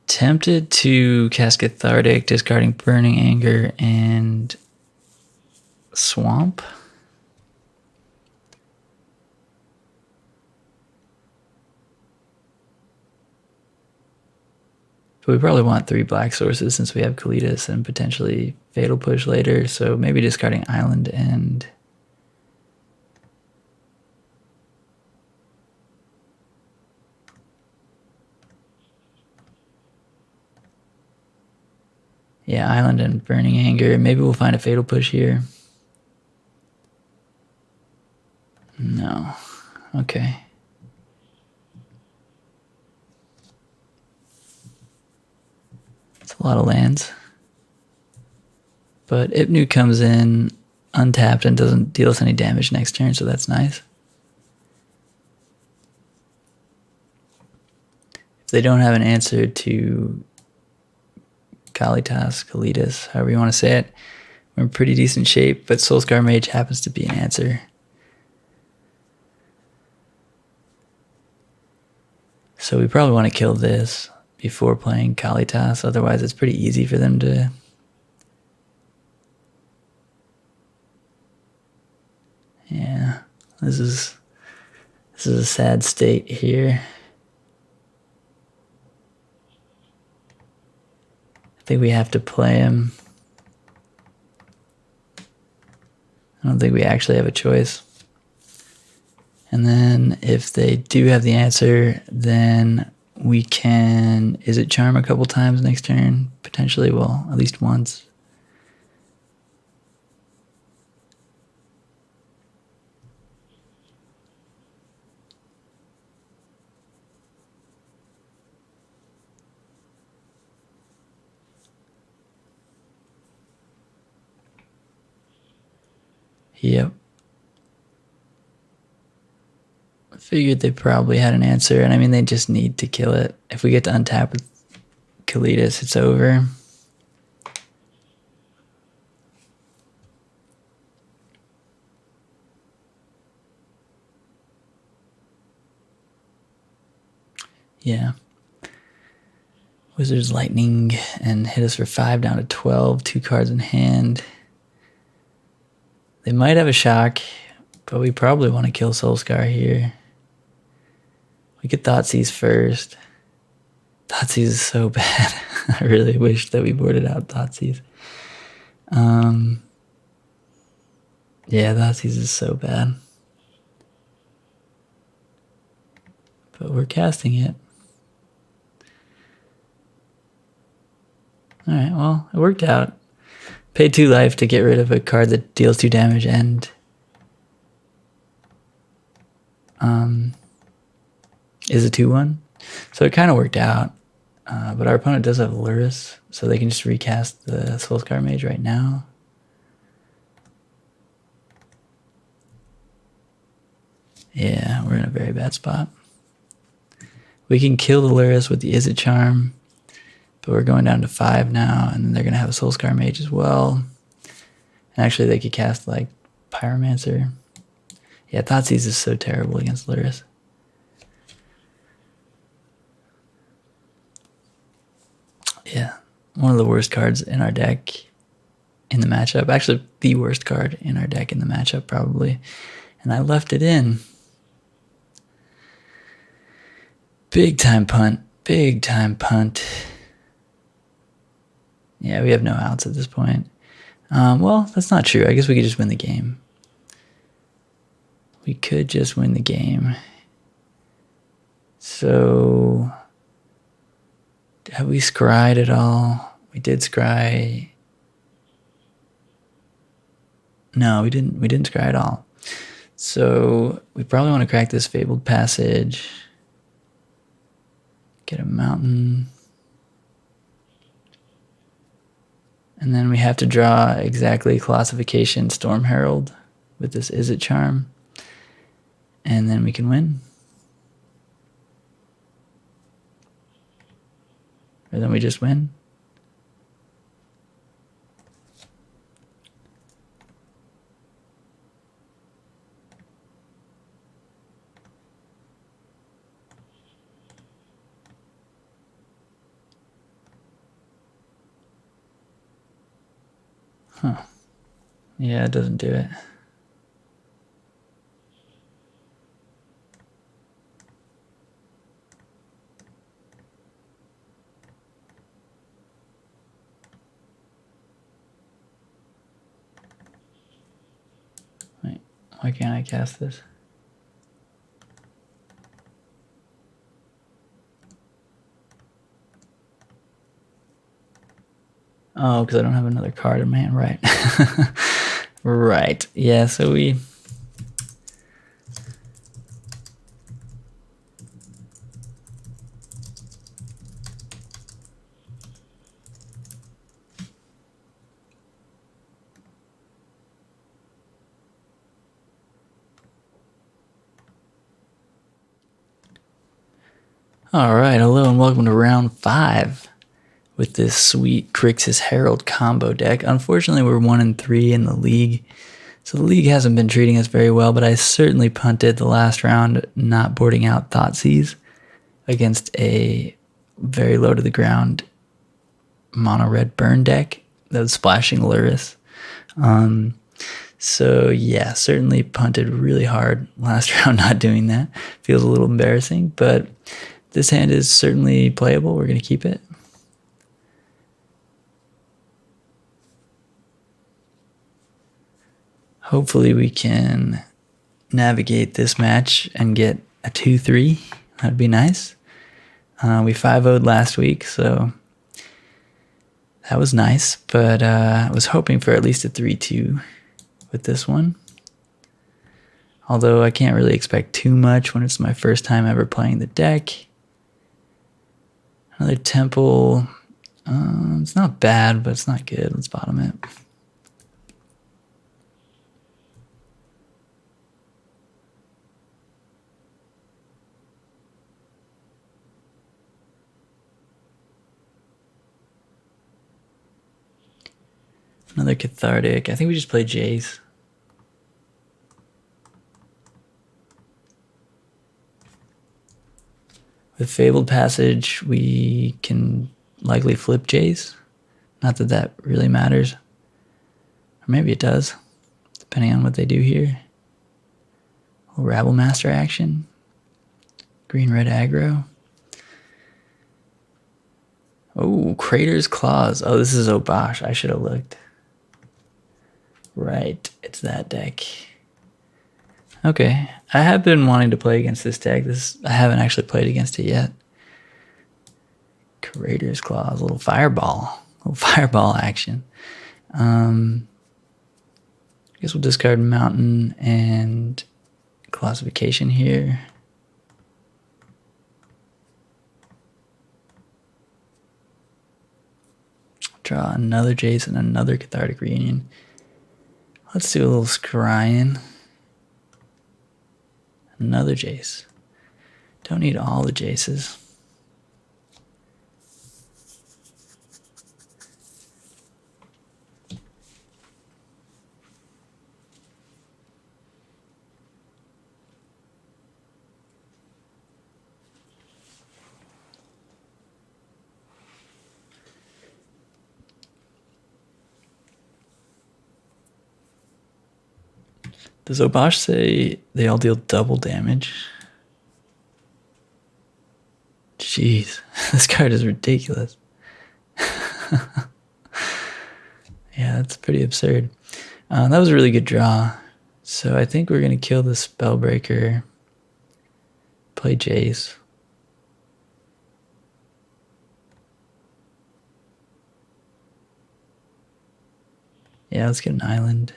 Tempted to cast Cathartic, discarding Burning Anger and Swamp. But we probably want 3 black sources since we have Kalitas and potentially Fatal Push later, so maybe discarding Island and... Yeah, Island and Burning Anger. Maybe we'll find a Fatal Push here. No. Okay. It's a lot of lands. But Ipnu comes in untapped and doesn't deal us any damage next turn, so that's nice. If they don't have an answer to Kalitas, however you want to say it, we're in pretty decent shape, but Soulscar Mage happens to be an answer. So we probably want to kill this before playing Kalitas, otherwise it's pretty easy for them to... Yeah, this is a sad state here. I think we have to play him. I don't think we actually have a choice. And then if they do have the answer, then we can... Is it Charm a couple times next turn? Potentially, well, at least once. Yep. I figured they probably had an answer, and I mean, they just need to kill it. If we get to untap with Kalitas, it's over. Yeah. Wizard's Lightning and hit us for 5 down to 12, 2 cards in hand. They might have a shock, but we probably want to kill Soulscar here. We could Thoughtseize first. Thoughtseize is so bad. I really wish that we boarded out Thoughtseize. Yeah, Thoughtseize is so bad. But we're casting it. Alright, well, it worked out. Pay 2 life to get rid of a card that deals 2 damage and is a 2/1. So it kind of worked out. But our opponent does have Luris, so they can just recast the Soulscar Mage right now. Yeah, we're in a very bad spot. We can kill the Luris with the Izzet Charm, but we're going down to 5 now, and then they're going to have a Soulscar Mage as well. And actually, they could cast, like, Pyromancer. Yeah, Thoughtseize is so terrible against Luris. Yeah, one of the worst cards in our deck in the matchup. Actually, the worst card in our deck in the matchup, probably. And I left it in. Big time punt. Big time punt. Yeah, we have no outs at this point. Well, that's not true. I guess we could just win the game. We could just win the game. So, have we scryed at all? We did scry. No, we didn't scry at all. So, we probably want to crack this Fabled Passage. Get a mountain. And then we have to draw exactly Colossification Storm Herald with this Izzet Charm. And then we can win. Or then we just win. Huh. Yeah, it doesn't do it. Wait, why can't I cast this? Oh, because I don't have another card in my hand, right? Right. Yeah, so we... Alright, hello and welcome to round 5 with this sweet Grixis Herald combo deck. Unfortunately, we're 1-3 in the league, so the league hasn't been treating us very well, but I certainly punted the last round not boarding out Thoughtseize against a very low to the ground mono red burn deck that was splashing Luris. So yeah, certainly punted really hard last round not doing that. Feels a little embarrassing, but this hand is certainly playable. We're going to keep it. Hopefully we can navigate this match and get a 2-3. That'd be nice. We 5-0'd last week, so that was nice. But I was hoping for at least a 3-2 with this one. Although I can't really expect too much when it's my first time ever playing the deck. Another Temple. It's not bad, but it's not good. Let's bottom it. Another Cathartic. I think we just play Jace. With Fabled Passage, we can likely flip Jace. Not that that really matters. Or maybe it does, depending on what they do here. Rabble Master action. Green-red aggro. Oh, Crater's Claws. Oh, this is Obosh. I should have looked. Right, it's that deck. Okay, I have been wanting to play against this deck. I haven't actually played against it yet. Crater's Claws, a little fireball action. I guess we'll discard Mountain and Colossification here. Draw another Jace and another Cathartic Reunion. Let's do a little scrying. Another Jace. Don't need all the Jaces. Does Obosh say they all deal double damage? Jeez, this card is ridiculous. Yeah, that's pretty absurd. That was a really good draw. So I think we're going to kill the Spellbreaker. Play Jace. Yeah, let's get an island.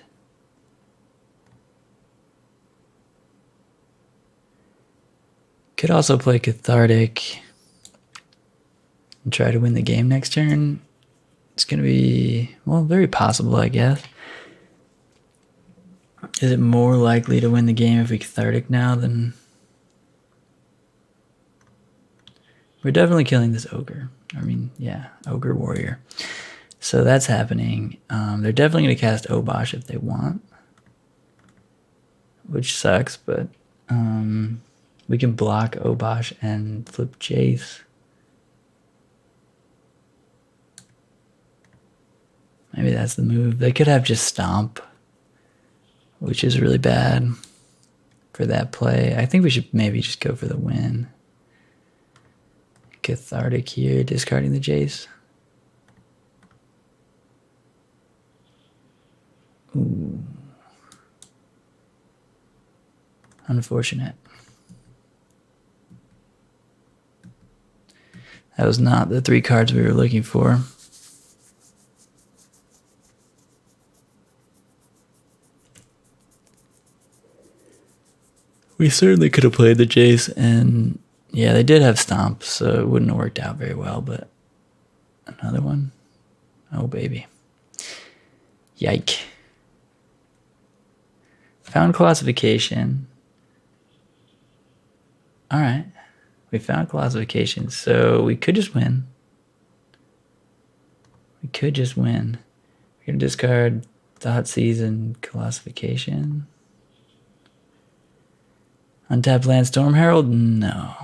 Could also play Cathartic and try to win the game next turn. It's going to be, well, very possible, I guess. Is it more likely to win the game if we Cathartic now than... We're definitely killing this Ogre. I mean, yeah, Ogre Warrior. So that's happening. They're definitely going to cast Obosh if they want. Which sucks, but... we can block Obosh and flip Jace. Maybe that's the move. They could have just Stomp, which is really bad for that play. I think we should maybe just go for the win. Cathartic here, discarding the Jace. Ooh. Unfortunate. That was not the 3 cards we were looking for. We certainly could have played the Jace, and yeah, they did have Stomp, so it wouldn't have worked out very well, but another one? Oh, baby. Yike. Found Colossification. All right. We found Colossification, so we could just win. We could just win. We're going to discard Thoughtseize and Colossification. Untapped land Storm Herald? No.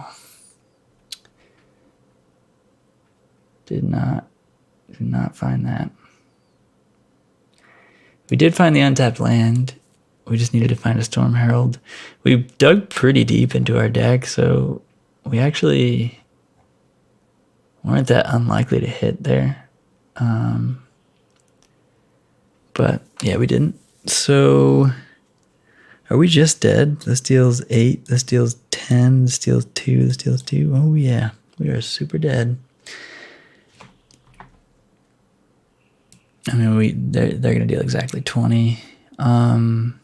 Did not find that. We did find the untapped land. We just needed to find a Storm Herald. We dug pretty deep into our deck, so we actually weren't that unlikely to hit there. But yeah, we didn't. So are we just dead? This deals 8, this deals 10, this deals 2, this deals 2. Oh yeah, we are super dead. I mean, they're gonna deal exactly 20. Unless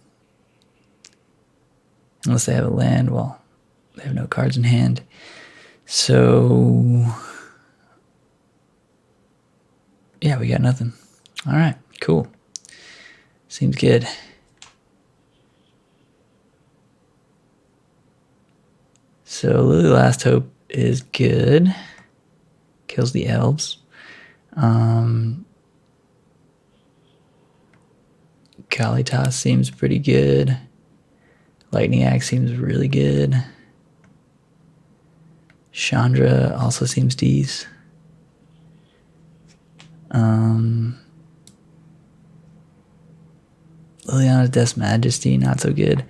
they have a land, well, they have no cards in hand. So yeah, we got nothing. All right, cool. Seems good. So Lily Last Hope is good. Kills the elves. Kalitas seems pretty good. Lightning Axe seems really good. Chandra also seems decent. Lilliana's Death's Majesty, not so good.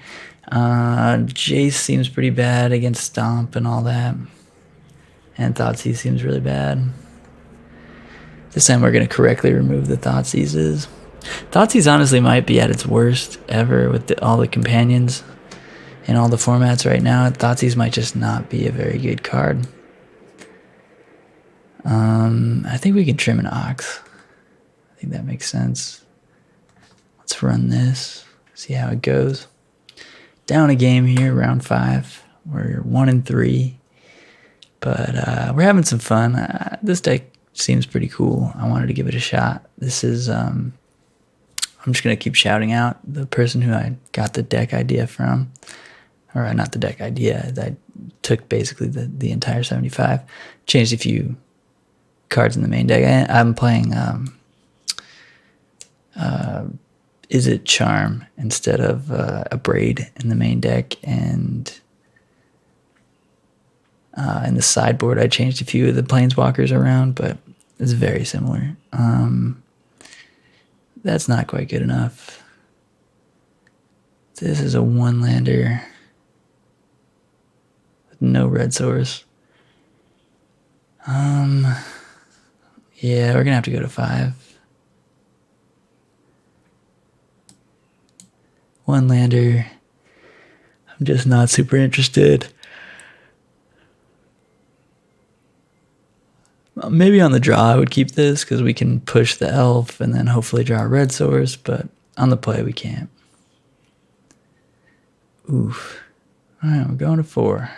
Jace seems pretty bad against Stomp and all that. And Thoughtseize seems really bad. This time we're going to correctly remove the Thoughtseize. Thoughtseize honestly might be at its worst ever with all the companions in all the formats right now. Thoughtseize might just not be a very good card. I think we can trim an Ox. I think that makes sense. Let's run this, see how it goes. Down a game here, round 5. We're 1-3, but we're having some fun. This deck seems pretty cool. I wanted to give it a shot. This is, I'm just going to keep shouting out the person who I got the deck idea from. Or not the deck idea. I took basically the entire 75. Changed a few cards in the main deck. I'm playing Is It Charm instead of a Braid in the main deck, and in the sideboard I changed a few of the planeswalkers around, but it's very similar. That's not quite good enough. This is a 1-lander with no red source. Yeah, we're gonna have to go to 5. 1-lander. I'm just not super interested. Maybe on the draw I would keep this because we can push the elf and then hopefully draw a red source, but on the play we can't. Oof. Alright, we're going to 4.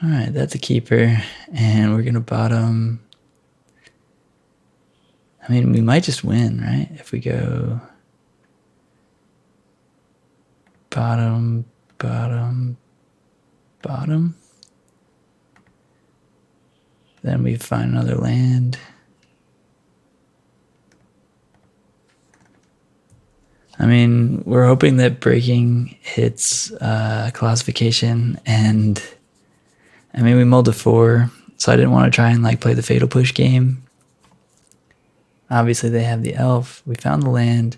Alright, that's a keeper, and we're going to bottom. I mean, we might just win, right? If we go bottom, bottom, bottom. Then we find another land. I mean, we're hoping that breaking hits Colossification, and I mean, we mulled to 4, so I didn't want to try and like play the Fatal Push game. Obviously, they have the elf. We found the land.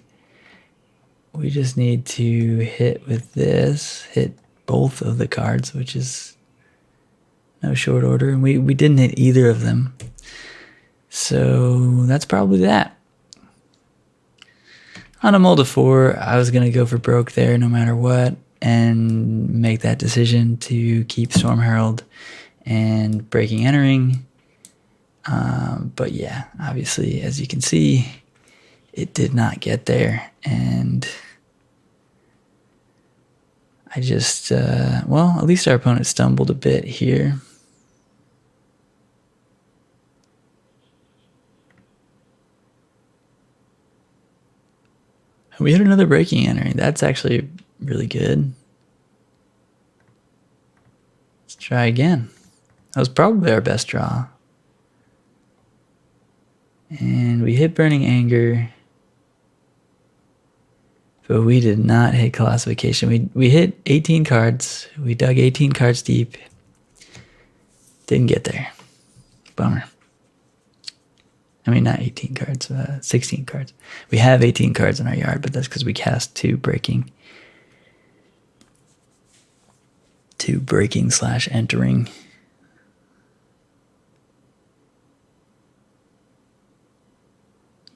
We just need to hit with this, hit both of the cards, which is no short order. And we didn't hit either of them. So that's probably that. On a mull to 4, I was going to go for broke there no matter what and make that decision to keep Storm Herald and Breaking Entering. But yeah, obviously, as you can see, it did not get there. And I just, well, at least our opponent stumbled a bit here. We hit another Breaking Entering. That's actually really good. Let's try again. That was probably our best draw. And we hit Burning Anger. But we did not hit Colossification. We hit 18 cards. We dug 18 cards deep. Didn't get there. Bummer. I mean, not 18 cards, 16 cards. We have 18 cards in our yard, but that's because we cast 2 breaking / entering.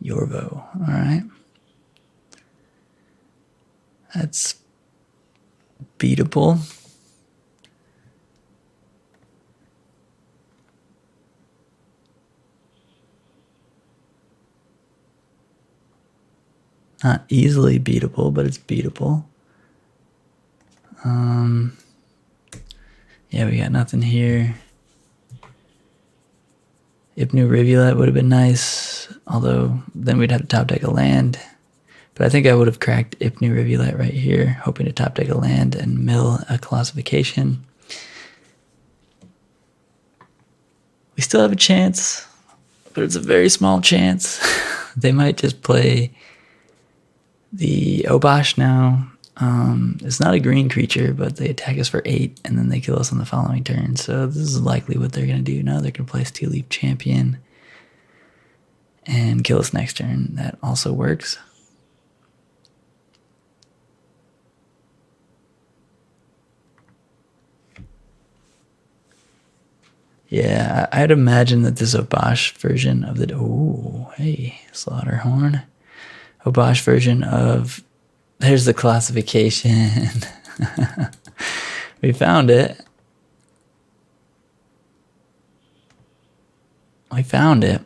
Yorvo. All right. That's beatable. Not easily beatable, but it's beatable. Yeah, we got nothing here. Ipnu Rivulet would have been nice, although then we'd have to top deck a land. But I think I would have cracked Ipnu Rivulet right here, hoping to top deck a land and mill a Colossification. We still have a chance, but it's a very small chance. They might just play the Obosh now. It's not a green creature, but they attack us for 8, and then they kill us on the following turn. So this is likely what they're going to do. Now they're going to play Steel Leaf Champion and kill us next turn. That also works. Yeah, I'd imagine that this Obosh version of the... Ooh, hey, Slaughterhorn. Obosh version of... There's the classification. We found it. We found it.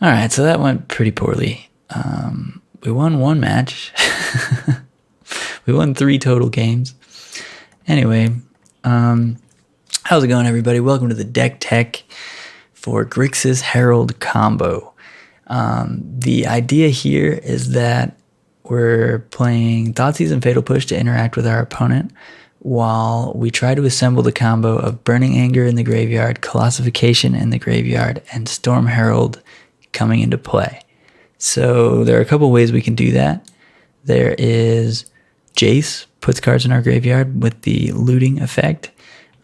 All right, so that went pretty poorly. We won one match. We won 3 total games. Anyway, how's it going, everybody? Welcome to the Deck Tech for Grixis Herald combo. The idea here is that we're playing Thoughtseize and Fatal Push to interact with our opponent while we try to assemble the combo of Burning Anger in the graveyard, Colossification in the graveyard, and Storm Herald coming into play. So there are a couple ways we can do that. There is Jace puts cards in our graveyard with the looting effect.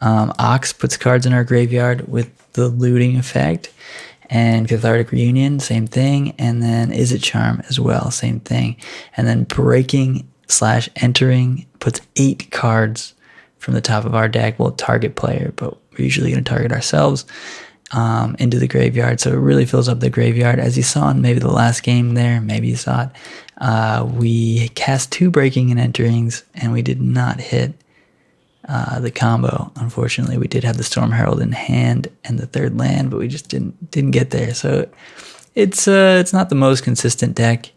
Ox puts cards in our graveyard with the looting effect. And Cathartic Reunion, same thing. And then Is It Charm as well, same thing. And then Breaking/Entering puts 8 cards from the top of our deck. We'll target player, but we're usually going to target ourselves into the graveyard. So it really fills up the graveyard. As you saw in maybe the last game there, maybe you saw it, we cast 2 Breaking and Enterings, and we did not hit the combo. Unfortunately, we did have the Storm Herald in hand and the 3rd land, but we just didn't get there. So it's not the most consistent deck,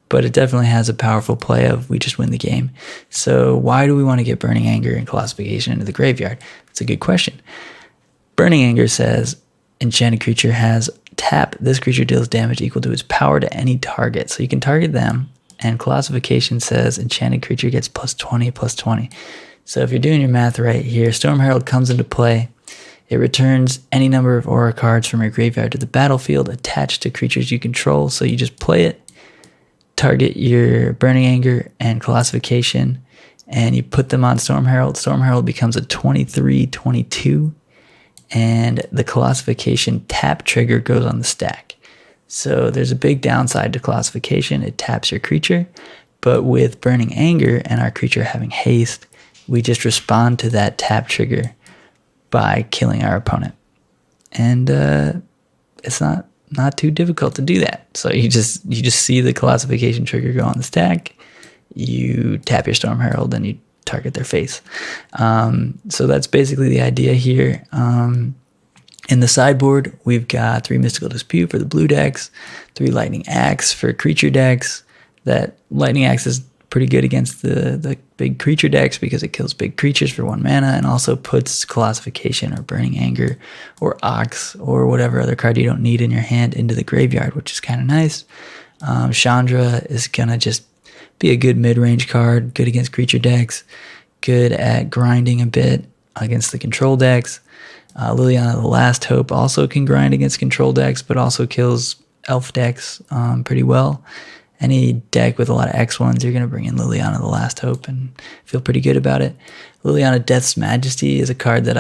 but it definitely has a powerful play of we just win the game. So why do we want to get Burning Anger and Colossification into the graveyard? That's a good question. Burning Anger says enchanted creature has tap. This creature deals damage equal to its power to any target. So you can target them. And Colossification says enchanted creature gets +20/+20. So if you're doing your math right here, Storm Herald comes into play. It returns any number of aura cards from your graveyard to the battlefield attached to creatures you control. So you just play it, target your Burning Anger and Colossification, and you put them on Storm Herald. Storm Herald becomes a 23/22, and the Colossification tap trigger goes on the stack. So there's a big downside to Colossification. It taps your creature, but with Burning Anger and our creature having Haste, we just respond to that tap trigger by killing our opponent. And it's not too difficult to do that. So you just see the Colossification trigger go on the stack, you tap your Storm Herald, and you target their face. So that's basically the idea here. In the sideboard, we've got 3 Mystical Dispute for the blue decks, 3 Lightning Axe for creature decks. That Lightning Axe is pretty good against the big creature decks because it kills big creatures for 1 mana and also puts Colossification or Burning Anger or Ox or whatever other card you don't need in your hand into the graveyard, which is kind of nice. Chandra is going to just be a good mid-range card, good against creature decks, good at grinding a bit against the control decks. Lilliana, the Last Hope, also can grind against control decks, but also kills elf decks pretty well. Any deck with a lot of X1s, you're going to bring in Lilliana, the Last Hope, and feel pretty good about it. Lilliana, Death's Majesty, is a card that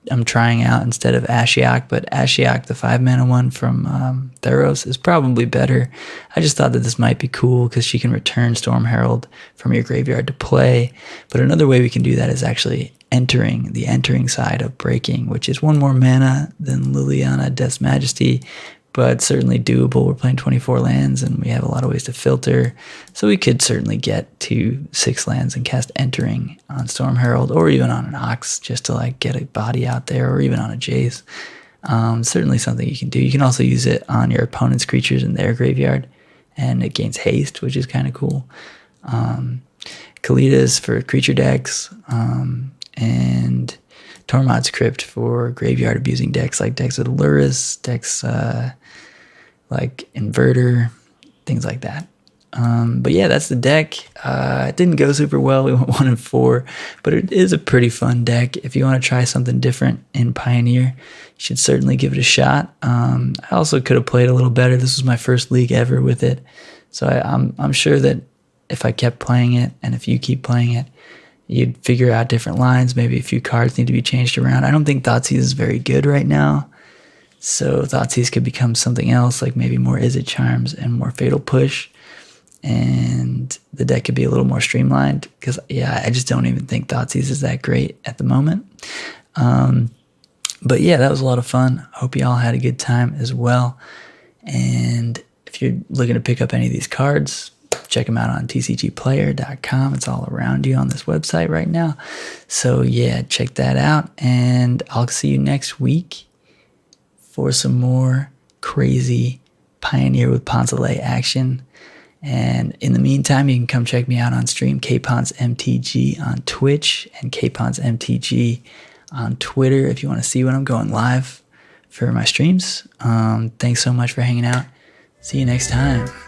I'm trying out instead of Ashiok, but Ashiok, the 5-mana one from Theros, is probably better. I just thought that this might be cool because she can return Storm Herald from your graveyard to play. But another way we can do that is actually entering, the entering side of Breaking, which is 1 more mana than Lilliana, Death's Majesty, but certainly doable. We're playing 24 lands, and we have a lot of ways to filter. So we could certainly get to 6 lands and cast Entering on Storm Herald, or even on an Ox, just to like get a body out there, or even on a Jace. Certainly something you can do. You can also use it on your opponent's creatures in their graveyard, and it gains haste, which is kind of cool. Kalitas for creature decks, and Tormod's Crypt for graveyard abusing decks, like decks with Lurrus, decks like Inverter, things like that. But yeah, that's the deck. It didn't go super well. We went 1-4, but it is a pretty fun deck. If you want to try something different in Pioneer, you should certainly give it a shot. I also could have played a little better. This was my first league ever with it, so I'm sure that if I kept playing it and if you keep playing it, you'd figure out different lines. Maybe a few cards need to be changed around. I don't think Thoughtseize is very good right now, so Thoughtseize could become something else, like maybe more Is It Charms and more Fatal Push, and the deck could be a little more streamlined, because yeah, I just don't even think Thoughtseize is that great at the moment. But yeah, that was a lot of fun. Hope you all had a good time as well. And if you're looking to pick up any of these cards, check them out on TCGplayer.com. It's all around you on this website right now. So yeah, check that out. And I'll see you next week for some more crazy Pioneer with Poncelet action. And in the meantime, you can come check me out on stream, KPonsMTG on Twitch and KPonsMTG on Twitter if you want to see when I'm going live for my streams. Thanks so much for hanging out. See you next time.